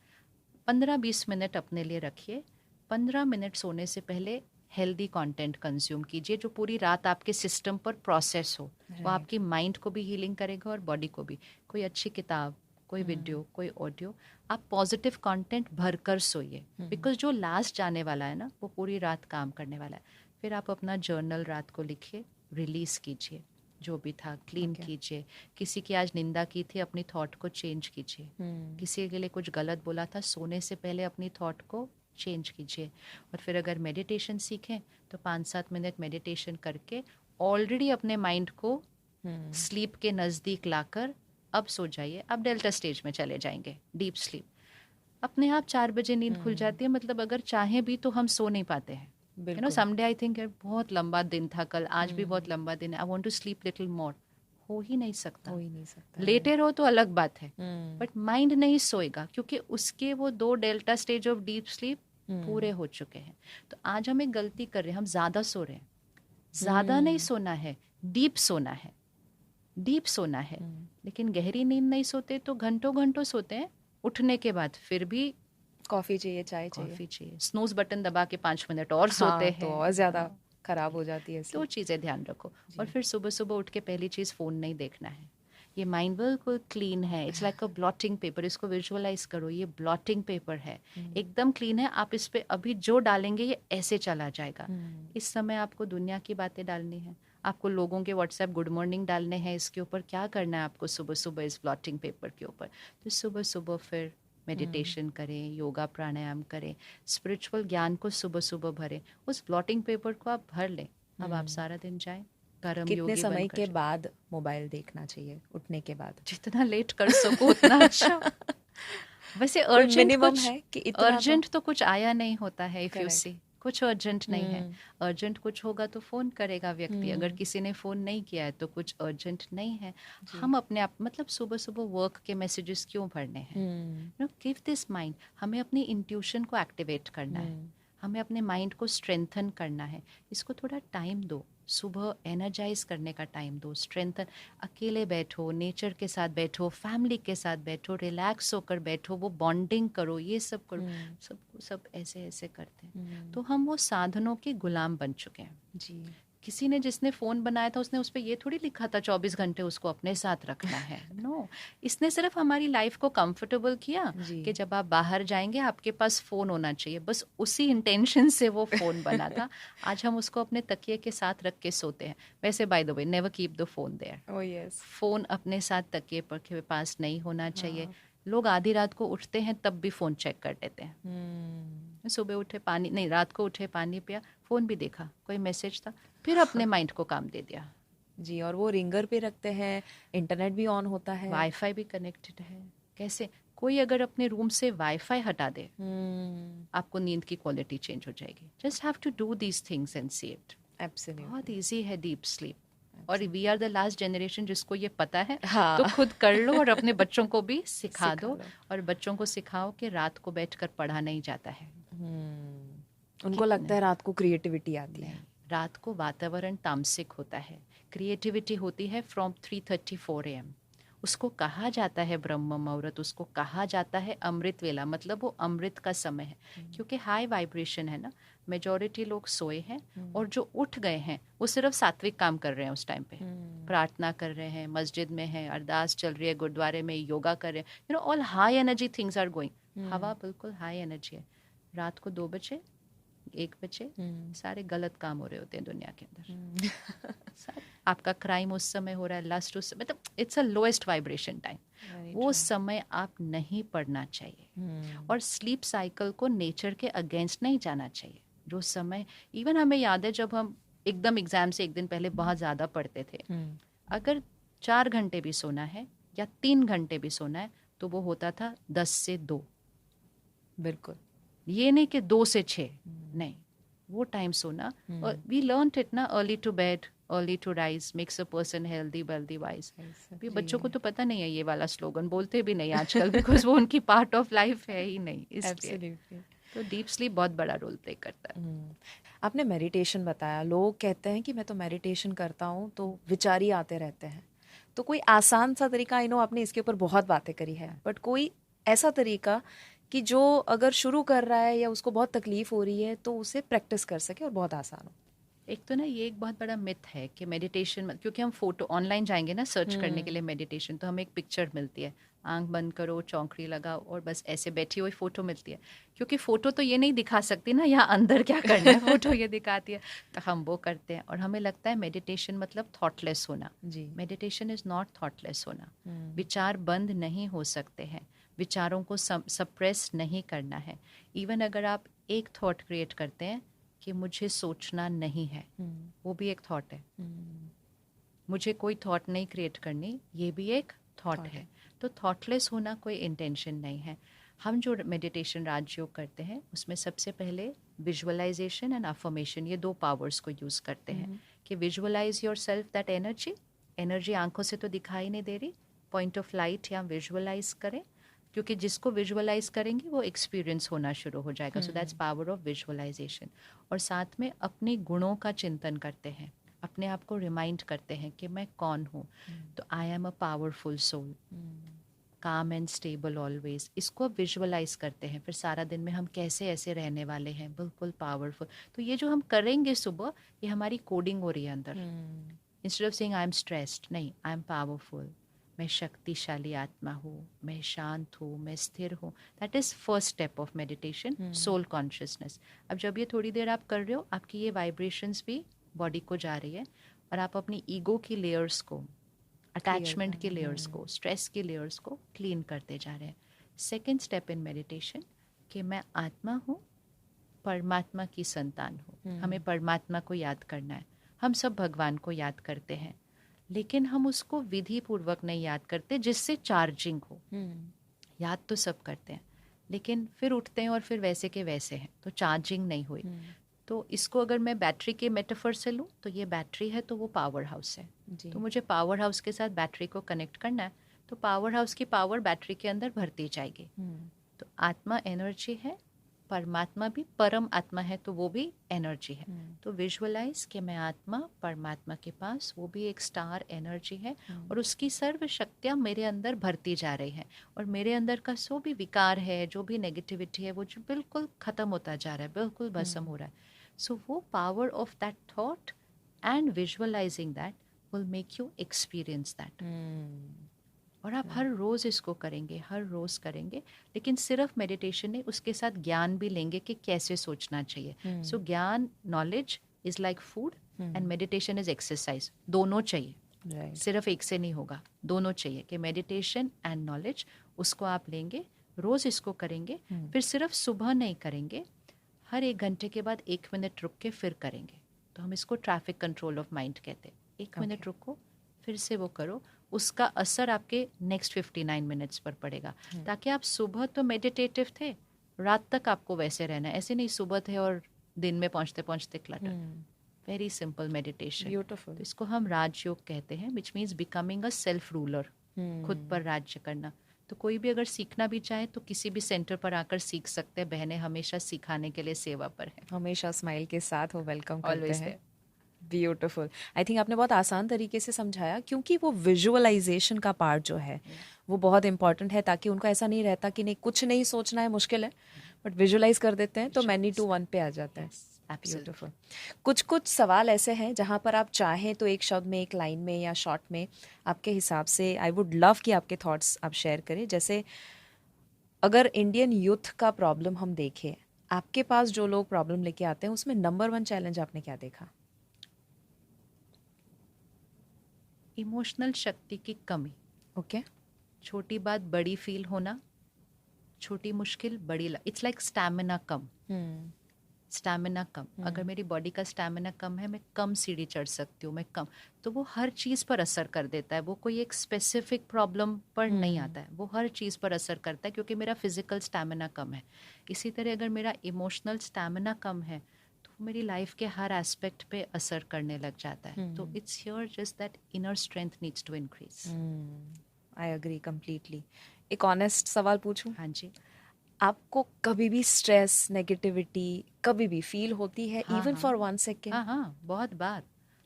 15-20 minute अपने लिए रखिए। 15 मिनट सोने से पहले हेल्दी कंटेंट कंज्यूम कीजिए जो पूरी रात आपके सिस्टम पर प्रोसेस हो। वो आपकी माइंड को भी हीलिंग करेगा और बॉडी को भी। कोई अच्छी किताब, कोई वीडियो, कोई ऑडियो, आप पॉजिटिव कंटेंट भरकर सोइए, बिकॉज जो लास्ट जाने वाला है ना वो पूरी रात काम करने वाला है। फिर आप अपना जर्नल रात को लिखिए, रिलीज कीजिए जो भी था, क्लीन कीजिए। किसी की आज निंदा की थी, अपनी थॉट को चेंज कीजिए। किसी के लिए कुछ गलत बोला था, सोने से पहले अपनी थॉट को चेंज कीजिए। और फिर अगर मेडिटेशन सीखें तो 5-7 मिनट मेडिटेशन करके ऑलरेडी अपने माइंड को स्लीप के नज़दीक लाकर अब सो जाइए। अब डेल्टा स्टेज में चले जाएंगे, डीप स्लीप। अपने आप 4 बजे नींद खुल जाती है। मतलब अगर चाहें भी तो हम सो नहीं पाते हैं। You know, someday I think बहुत लंबा दिन था कल, आज भी बहुत लंबा दिन है, I want to sleep little more. हो ही नहीं सकता। लेटे रहो तो अलग बात है, बट माइंड नहीं सोएगा, क्योंकि उसके वो 2 delta stage of deep sleep पूरे हो चुके हैं। तो आज हम एक गलती कर रहे हैं, हम ज्यादा सो रहे हैं। ज्यादा नहीं सोना है, डीप सोना है, डीप सोना है। लेकिन गहरी नींद नहीं सोते तो घंटों घंटों सोते हैं। उठने के बाद फिर भी कॉफी चाहिए, चाय चाहिए, कॉफी चाहिए, स्नूज बटन दबा के 5 मिनट और सोते हैं, तो और ज्यादा खराब हो जाती है। 2 चीजें ध्यान रखो। और फिर सुबह सुबह उठ के पहली चीज फोन नहीं देखना है। ये माइंड बिल्कुल क्लीन है, it's like a blotting paper. इसको विजुअलाइज करो, ये ब्लॉटिंग पेपर है, एकदम क्लीन है। आप इस पे अभी जो डालेंगे ये ऐसे चला जाएगा। इस समय आपको दुनिया की बातें डालनी है, आपको लोगों के व्हाट्सएप गुड मॉर्निंग डालने हैं, इसके ऊपर क्या करना है आपको सुबह सुबह इस ब्लॉटिंग पेपर के ऊपर। तो सुबह सुबह फिर मेडिटेशन करें, योगा प्राणायाम करें, स्पिरिचुअल ज्ञान को सुबह सुबह भरें। उस ब्लॉटिंग पेपर को आप भर लें। अब आप सारा दिन जाएं, कितने समय के बाद मोबाइल देखना चाहिए उठने के बाद? जितना लेट कर सको उतना अच्छा। वैसे अर्जेंट तो कुछ आया नहीं होता है। इफ यू सी, कुछ अर्जेंट नहीं है। अर्जेंट कुछ होगा तो फोन करेगा व्यक्ति। अगर किसी ने फोन नहीं किया है तो कुछ अर्जेंट नहीं है। हम अपने आप, मतलब सुबह सुबह वर्क के मैसेजेस क्यों भरने हैं? Give this mind. हमें अपनी इंट्यूशन को एक्टिवेट करना है, हमें अपने माइंड को स्ट्रेंथन करना है। इसको थोड़ा टाइम दो, सुबह एनर्जाइज करने का टाइम दो, स्ट्रेंथन। अकेले बैठो, नेचर के साथ बैठो, फैमिली के साथ बैठो, रिलैक्स होकर बैठो, वो बॉन्डिंग करो, ये सब करो। सब ऐसे ऐसे करते हैं। तो हम वो साधनों के गुलाम बन चुके हैं जी। किसी ने, जिसने फ़ोन बनाया था, उसने उस पर ये थोड़ी लिखा था 24 घंटे उसको अपने साथ रखना है। नो, इसने सिर्फ हमारी लाइफ को कंफर्टेबल किया कि जब आप बाहर जाएंगे आपके पास फ़ोन होना चाहिए, बस उसी इंटेंशन से वो फ़ोन बना था। आज हम उसको अपने तकिए के साथ रख के सोते हैं। वैसे by the way, never keep the phone there. Phone अपने साथ तकिए पर के पास नहीं होना चाहिए। लोग आधी रात को उठते हैं तब भी फ़ोन चेक कर लेते हैं। सुबह उठे पानी नहीं, रात को उठे पानी पिया, फ़ोन भी देखा, कोई मैसेज था, फिर अपने माइंड को काम दे दिया जी। और वो रिंगर पे रखते हैं, इंटरनेट भी ऑन होता है, वाईफाई भी कनेक्टेड है। कैसे? कोई अगर अपने रूम से वाईफाई हटा दे, आपको नींद की क्वालिटी चेंज हो जाएगी। Just have to do these things and see it. Absolutely, बहुत इजी है डीप स्लीप। और we are the last generation जिसको ये पता है। तो खुद कर लो और अपने बच्चों को भी सिखा दो। और बच्चों को सिखाओ कि रात को बैठकर पढ़ा नहीं जाता है। उनको लगता है रात को क्रिएटिविटी आती है। रात को वातावरण तामसिक होता है, क्रिएटिविटी होती है फ्रॉम 3:34 AM। उसको कहा जाता है ब्रह्म मुहूर्त, उसको कहा जाता है अमृत वेला, मतलब वो अमृत का समय है। क्योंकि हाई वाइब्रेशन है ना, मेजॉरिटी लोग सोए हैं और जो उठ गए हैं वो सिर्फ सात्विक काम कर रहे हैं उस टाइम पे। प्रार्थना कर रहे हैं, मस्जिद में है, अरदास चल रही है, गुरुद्वारे में योगा कर रहे हैं, all high energy things are going. हवा बिल्कुल हाई एनर्जी है। रात को 2 बजे 1 बजे सारे गलत काम हो रहे होते हैं दुनिया के अंदर। आपका क्राइम उस समय हो रहा है, लस्ट उस समय, मतलब it's a lowest vibration time. वो समय आप नहीं पढ़ना चाहिए। और स्लीप साइकिल को नेचर के अगेंस्ट नहीं जाना चाहिए। जो समय, इवन हमें याद है जब हम एकदम एग्जाम से एक दिन पहले बहुत ज़्यादा पढ़ते थे, अगर 4 घंटे भी सोना है या 3 घंटे भी सोना है तो वो होता था 10 से 2। बिल्कुल, ये नहीं कि 2 से 6, नहीं, वो टाइम सोना। और वी लर्न इट ना, early to bed early to rise makes a person healthy wealthy wise. भी बच्चों को तो पता नहीं है ये वाला स्लोगन, बोलते भी नहीं आजकल, बिकॉज वो उनकी पार्ट ऑफ लाइफ है ही नहीं, इसलिए। तो डीप स्लीप बहुत बड़ा रोल प्ले करता है। आपने मेडिटेशन बताया, लोग कहते हैं कि मैं तो मेडिटेशन करता हूँ तो विचार ही आते रहते हैं। तो कोई आसान सा तरीका, आई नो आपने इसके ऊपर बहुत बातें करी है, बट कोई ऐसा तरीका कि जो अगर शुरू कर रहा है या उसको बहुत तकलीफ हो रही है तो उसे प्रैक्टिस कर सके और बहुत आसान हो। एक तो ना ये एक बहुत बड़ा मिथ है कि मेडिटेशन, क्योंकि हम फोटो ऑनलाइन जाएंगे ना सर्च करने के लिए मेडिटेशन, तो हमें एक पिक्चर मिलती है, आंख बंद करो, चौंकड़ी लगाओ और बस ऐसे बैठी हुई फोटो मिलती है। क्योंकि फोटो तो ये नहीं दिखा सकती ना यहाँ अंदर क्या करना है, फोटो ये दिखाती है, तो हम वो करते हैं। और हमें लगता है मेडिटेशन मतलब थॉटलेस होना। मेडिटेशन इज नॉट थॉटलेस होना। विचार बंद नहीं हो सकते हैं, विचारों को सप्रेस नहीं करना है। इवन अगर आप एक थॉट क्रिएट करते हैं कि मुझे सोचना नहीं है, वो भी एक थॉट है। मुझे कोई थॉट नहीं क्रिएट करनी, ये भी एक थॉट है। तो थॉटलेस होना कोई इंटेंशन नहीं है। हम जो मेडिटेशन राजयोग करते हैं उसमें सबसे पहले विजुअलाइजेशन एंड अफर्मेशन, ये 2 पावर्स को यूज़ करते हैं कि visualize yourself that energy आंखों से तो दिखाई नहीं दे रही, पॉइंट ऑफ लाइट या विजुअलाइज करें, क्योंकि जिसको विजुअलाइज करेंगे वो एक्सपीरियंस होना शुरू हो जाएगा। So that's power of visualization. और साथ में अपने गुणों का चिंतन करते हैं, अपने आप को रिमाइंड करते हैं कि मैं कौन हूँ। तो I am a powerful soul, calm and stable always, इसको अब विजुअलाइज करते हैं। फिर सारा दिन में हम कैसे ऐसे रहने वाले हैं, बिल्कुल पावरफुल। तो ये जो हम करेंगे सुबह, ये हमारी कोडिंग हो रही है अंदर। Instead of saying I am stressed, नहीं, आई एम पावरफुल, मैं शक्तिशाली आत्मा हूँ, मैं शांत हूँ, मैं स्थिर हूँ। That is first step of meditation, soul consciousness. अब जब ये थोड़ी देर आप कर रहे हो, आपकी ये वाइब्रेशंस भी बॉडी को जा रही है और आप अपनी ईगो की लेयर्स को, अटैचमेंट की लेयर्स को, स्ट्रेस की लेयर्स को क्लीन करते जा रहे हैं। सेकेंड स्टेप इन मेडिटेशन कि मैं आत्मा हूँ, परमात्मा की संतान हूँ। हमें परमात्मा को याद करना है। हम सब भगवान को याद करते हैं, लेकिन हम उसको विधि पूर्वक नहीं याद करते जिससे चार्जिंग हो। याद तो सब करते हैं, लेकिन फिर उठते हैं और फिर वैसे के वैसे हैं, तो चार्जिंग नहीं हुई। तो इसको अगर मैं बैटरी के मेटाफर से लूँ, तो ये बैटरी है तो वो पावर हाउस है। तो मुझे पावर हाउस के साथ बैटरी को कनेक्ट करना है, तो पावर हाउस की पावर बैटरी के अंदर भरती जाएगी। तो आत्मा एनर्जी है, परमात्मा भी परम आत्मा है, तो वो भी एनर्जी है। तो विजुअलाइज कि मैं आत्मा परमात्मा के पास, वो भी एक स्टार एनर्जी है और उसकी सर्व शक्तियाँ मेरे अंदर भरती जा रही हैं। और मेरे अंदर का जो भी विकार है, जो भी नेगेटिविटी है, वो जो बिल्कुल ख़त्म होता जा रहा है, बिल्कुल भस्म हो रहा है। सो वो power of that thought and visualising that will make you experience that. और आप हर रोज़ इसको करेंगे, हर रोज़ करेंगे, लेकिन सिर्फ मेडिटेशन नहीं, उसके साथ ज्ञान भी लेंगे कि कैसे सोचना चाहिए। सो ज्ञान, knowledge is like food and meditation is exercise. दोनों चाहिए, सिर्फ एक से नहीं होगा, दोनों चाहिए कि मेडिटेशन एंड नॉलेज, उसको आप लेंगे, रोज़ इसको करेंगे। फिर सिर्फ सुबह नहीं करेंगे, हर 1 घंटे के बाद 1 मिनट रुक के फिर करेंगे। तो हम इसको ट्रैफिक कंट्रोल ऑफ माइंड कहते हैं। 1 मिनट रुको, फिर से वो करो, उसका असर आपके नेक्स्ट 59 मिनट्स पर पड़ेगा। ताकि आप सुबह तो मेडिटेटिव थे, रात तक आपको वैसे रहना है। ऐसे नहीं सुबह थे और दिन में पहुंचते पहुंचते clutter. Very simple meditation, beautiful. तो इसको हम राजयोग कहते हैं, which means becoming a self ruler, खुद पर राज्य करना। तो कोई भी अगर सीखना भी चाहे तो किसी भी सेंटर पर आकर सीख सकते हैं। बहनें हमेशा सिखाने के लिए सेवा पर है, हमेशा स्माइल के साथ वो वेलकम करते हैं। ब्यूटीफुल। आई थिंक आपने बहुत आसान तरीके से समझाया, क्योंकि वो विजुअलाइजेशन का पार्ट जो है वो बहुत इंपॉर्टेंट है, ताकि उनको ऐसा नहीं रहता कि नहीं कुछ नहीं सोचना है, मुश्किल है, बट विजुअलाइज कर देते हैं तो मैनी टू वन पे आ जाता है। ब्यूटीफुल। कुछ सवाल ऐसे हैं जहाँ पर आप चाहें तो एक शब्द में, एक लाइन में या शॉर्ट में आपके हिसाब से, आई वुड लव कि आपके थॉट्स आप शेयर करें। जैसे अगर इंडियन यूथ का प्रॉब्लम हम देखें आपके पास जो लोग प्रॉब्लम लेके आते हैं उसमें नंबर 1 चैलेंज आपने क्या देखा? इमोशनल शक्ति की कमी। ओके। छोटी बात बड़ी फील होना, छोटी मुश्किल बड़ी, इट्स लाइक स्टैमिना कम। स्टैमिना कम, अगर मेरी बॉडी का स्टैमिना कम है, मैं कम सीढ़ी चढ़ सकती हूँ, मैं कम, तो वो हर चीज़ पर असर कर देता है। वो कोई एक स्पेसिफिक प्रॉब्लम पर नहीं आता है, वो हर चीज़ पर असर करता है क्योंकि मेरा फिजिकल स्टैमिना कम है। इसी तरह अगर मेरा इमोशनल स्टैमिना कम है तो वो मेरी लाइफ के हर एस्पेक्ट पे असर करने लग जाता है। तो it's here just that inner strength needs to increase. I agree completely. एक ऑनेस्ट सवाल पूछूं? हाँ जी। आपको कभी भी स्ट्रेस, नेगेटिविटी कभी भी फील होती है, हाँ इवन हाँ फॉर 1 सेकेंड? हाँ हाँ, बहुत बार।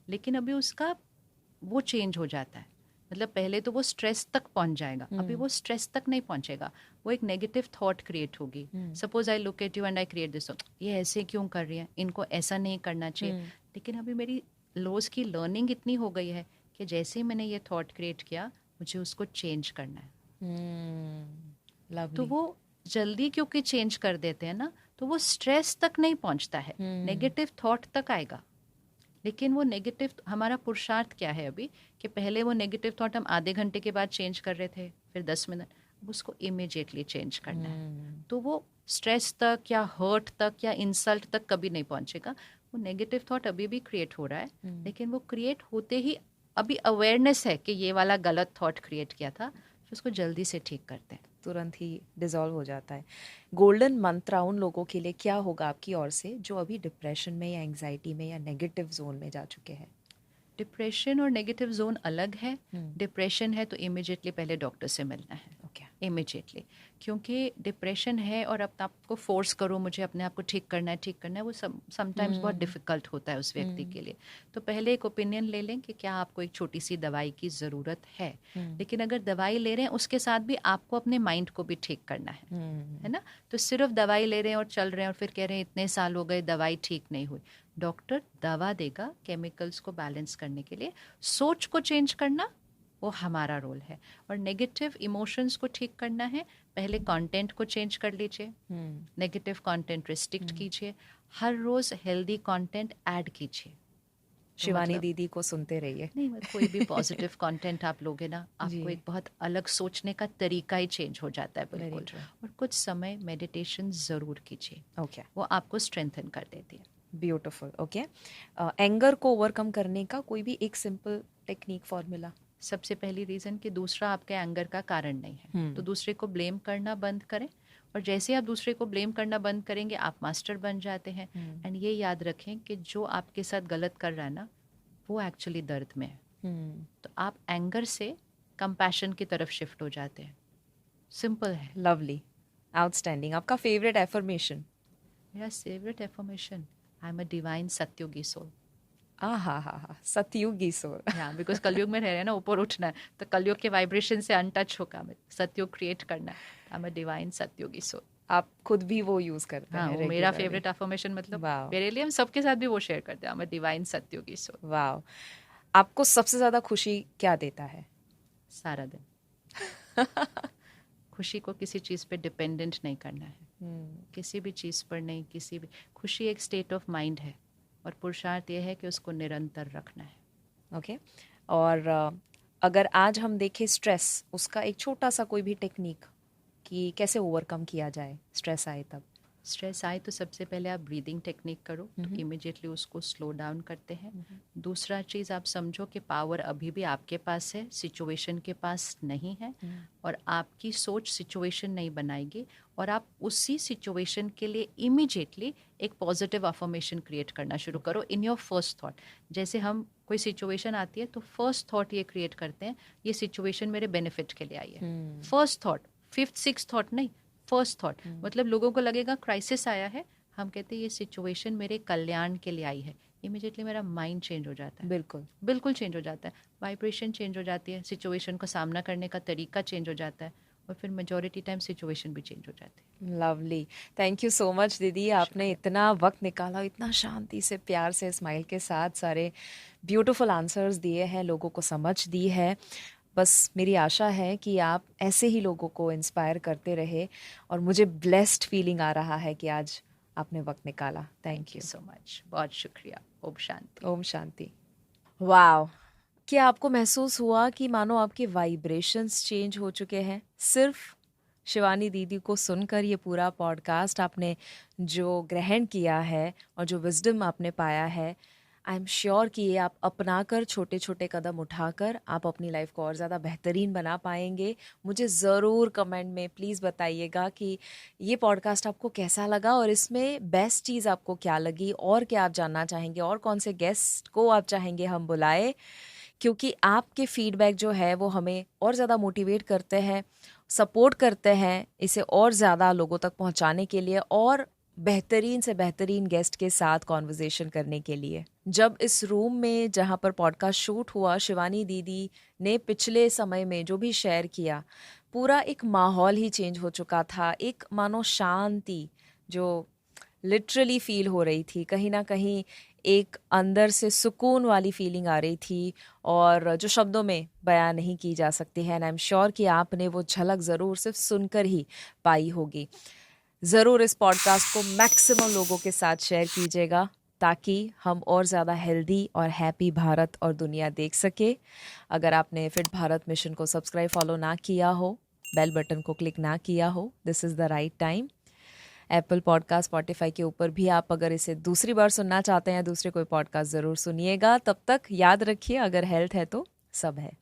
लेकिन अभी उसका वो चेंज हो जाता है। मतलब पहले तो वो स्ट्रेस तक पहुंच जाएगा, अभी वो स्ट्रेस तक नहीं पहुंचेगा, वो एक नेगेटिव थॉट क्रिएट होगी। Suppose I look at you and I create this, ये ऐसे क्यों कर रही है, इनको ऐसा नहीं करना चाहिए। लेकिन अभी मेरी लॉज की लर्निंग इतनी हो गई है कि जैसे ही मैंने ये थॉट क्रिएट किया, मुझे उसको चेंज करना है। तो वो जल्दी क्योंकि चेंज कर देते हैं ना, तो वो स्ट्रेस तक नहीं पहुंचता है, नेगेटिव थॉट तक आएगा। लेकिन वो नेगेटिव, हमारा पुरुषार्थ क्या है अभी, कि पहले वो नेगेटिव थॉट हम आधे घंटे के बाद चेंज कर रहे थे, फिर 10 मिनट, अब उसको इमीडिएटली चेंज करना है। तो वो स्ट्रेस तक या हर्ट तक या इंसल्ट तक कभी नहीं पहुंचेगा। वो नेगेटिव थॉट अभी भी क्रिएट हो रहा है, लेकिन वो क्रिएट होते ही अभी अवेयरनेस है कि ये वाला गलत थॉट क्रिएट किया था, फिर उसको जल्दी से ठीक करते हैं, तुरंत ही डिसॉल्व हो जाता है। गोल्डन मंत्रा उन लोगों के लिए क्या होगा आपकी ओर से जो अभी डिप्रेशन में या एंजाइटी में या नेगेटिव जोन में जा चुके हैं? डिप्रेशन और नेगेटिव जोन अलग है। डिप्रेशन है तो इमिजिएटली पहले डॉक्टर से मिलना है, ओके। इमिजिएटली। क्योंकि डिप्रेशन है और अपने आप को फोर्स करो, मुझे अपने आप को ठीक करना है, ठीक करना है, वो समटाइम्स बहुत डिफिकल्ट होता है उस व्यक्ति के लिए। तो पहले एक ओपिनियन ले लें कि क्या आपको एक छोटी सी दवाई की ज़रूरत है। लेकिन अगर दवाई ले रहे हैं उसके साथ भी आपको अपने माइंड को भी ठीक करना है ना। तो सिर्फ दवाई ले रहे हैं और चल रहे हैं और फिर कह रहे हैं इतने साल हो गए दवाई ठीक नहीं हुई, डॉक्टर दवा देगा केमिकल्स को बैलेंस करने के लिए। सोच को चेंज करना वो हमारा रोल है, और नेगेटिव इमोशंस को ठीक करना है, पहले कंटेंट को चेंज कर लीजिए, नेगेटिव कंटेंट रिस्ट्रिक्ट कीजिए, हर रोज हेल्दी कंटेंट ऐड कीजिए। शिवानी दीदी को सुनते रहिए। नहीं, कोई भी पॉजिटिव कंटेंट आप लोगे ना, आपको एक बहुत अलग सोचने का तरीका ही चेंज हो जाता है बिल्कुल। और कुछ समय मेडिटेशन ज़रूर कीजिए, ओके, वो आपको स्ट्रेंथन कर देती है। ब्यूटिफुल। ओके, एंगर को ओवरकम करने का कोई भी एक सिंपल टेक्निक, फॉर्मूला? सबसे पहली रीज़न कि दूसरा आपके एंगर का कारण नहीं है, तो दूसरे को ब्लेम करना बंद करें। और जैसे आप दूसरे को ब्लेम करना बंद करेंगे, आप मास्टर बन जाते हैं। एंड ये याद रखें कि जो आपके साथ गलत कर रहा है ना, वो एक्चुअली दर्द में है। तो आप एंगर से कंपैशन की तरफ शिफ्ट हो जाते हैं। सिंपल है। Lovely, outstanding. आपका फेवरेट एफर्मेशन? मेरा favourite affirmation, I am a divine Satyugi soul. Satyugi soul. हाँ, बिकॉज कलयुग में रह रहे हैं ना, ऊपर उठना है, तो कलयुग के वाइब्रेशन से अनटच होगा, हमें सतयुग क्रिएट करना है। I am a divine Satyugi soul. आप खुद भी वो यूज करते हाँ, हैं? वो मेरा फेवरेट अफर्मेशन, मतलब मेरे लिए, हम सबके साथ भी वो शेयर करते हैं, I am a divine Satyugi soul. वाह। आपको सबसे ज्यादा खुशी क्या देता है? सारा दिन। खुशी को किसी चीज़ पे डिपेंडेंट नहीं करना है, किसी भी चीज़ पर नहीं, किसी भी। खुशी एक स्टेट ऑफ माइंड है, और पुरुषार्थ ये है कि उसको निरंतर रखना है। ओके। और अगर आज हम देखें स्ट्रेस, उसका एक छोटा सा कोई भी टेक्निक कि कैसे ओवरकम किया जाए स्ट्रेस आए तब? स्ट्रेस आए तो सबसे पहले आप ब्रीदिंग टेक्निक करो, तो इमिडिएटली उसको स्लो डाउन करते हैं। दूसरा चीज़, आप समझो कि पावर अभी भी आपके पास है, सिचुएशन के पास नहीं है, और आपकी सोच सिचुएशन नहीं बनाएगी, और आप उसी सिचुएशन के लिए इमिडिएटली एक पॉजिटिव अफर्मेशन क्रिएट करना शुरू करो इन योर फर्स्ट थॉट। जैसे हम कोई सिचुएशन आती है तो फर्स्ट थॉट ये क्रिएट करते हैं, ये सिचुएशन मेरे बेनिफिट के लिए आई है। First thought, fifth sixth thought नहीं, फर्स्ट थॉट। मतलब लोगों को लगेगा क्राइसिस आया है, हम कहते हैं ये सिचुएशन मेरे कल्याण के लिए आई है, इमीडिएटली मेरा माइंड चेंज हो जाता है। बिल्कुल चेंज हो जाता है, वाइब्रेशन चेंज हो जाती है, सिचुएशन को सामना करने का तरीका चेंज हो जाता है, और फिर मेजॉरिटी टाइम सिचुएशन भी चेंज हो जाती है। Lovely, thank you so much दीदी, आपने इतना वक्त निकाला, इतना शांति से, प्यार से, स्माइल के साथ सारे ब्यूटीफुल आंसर्स दिए हैं, लोगों को समझ दी है। बस मेरी आशा है कि आप ऐसे ही लोगों को इंस्पायर करते रहे, और मुझे ब्लेस्ड फीलिंग आ रहा है कि आज आपने वक्त निकाला. Thank you. So much. बहुत शुक्रिया. ओम शांति. ओम शांति. वाओ. क्या आपको महसूस हुआ कि मानो आपके वाइब्रेशंस चेंज हो चुके हैं सिर्फ शिवानी दीदी को सुनकर? ये पूरा पॉडकास्ट आपने जो ग्रहण किया है और जो विजडम आपने पाया है, आई एम श्योर कि ये आप अपनाकर छोटे छोटे कदम उठाकर आप अपनी लाइफ को और ज़्यादा बेहतरीन बना पाएंगे. मुझे ज़रूर कमेंट में प्लीज़ बताइएगा कि ये पॉडकास्ट आपको कैसा लगा और इसमें बेस्ट चीज़ आपको क्या लगी, और क्या आप जानना चाहेंगे, और कौन से गेस्ट को आप चाहेंगे हम बुलाए, क्योंकि आपके फीडबैक जो है वो हमें और ज़्यादा मोटिवेट करते हैं, सपोर्ट करते हैं इसे और ज़्यादा लोगों तक पहुंचाने के लिए और बेहतरीन से बेहतरीन गेस्ट के साथ कॉन्वर्जेशन करने के लिए. जब इस रूम में जहां पर पॉडकास्ट शूट हुआ, शिवानी दीदी ने पिछले समय में जो भी शेयर किया, पूरा एक माहौल ही चेंज हो चुका था. एक मानो शांति जो लिटरली फील हो रही थी, कहीं ना कहीं एक अंदर से सुकून वाली फीलिंग आ रही थी और जो शब्दों में बयां नहीं की जा सकती है. एंड आई एम श्योर कि आपने वो झलक ज़रूर सिर्फ सुनकर ही पाई होगी. ज़रूर इस पॉडकास्ट को मैक्सिमम लोगों के साथ शेयर कीजिएगा ताकि हम और ज़्यादा हेल्दी और हैप्पी भारत और दुनिया देख सके. अगर आपने फिट भारत मिशन को सब्सक्राइब फॉलो ना किया हो, बेल बटन को क्लिक ना किया हो, this is the right time. Apple podcast, Spotify के ऊपर भी आप अगर इसे दूसरी बार सुनना चाहते हैं, दूसरे कोई पॉडकास्ट ज़रूर सुनिएगा. तब तक याद रखिए, अगर हेल्थ है तो सब है.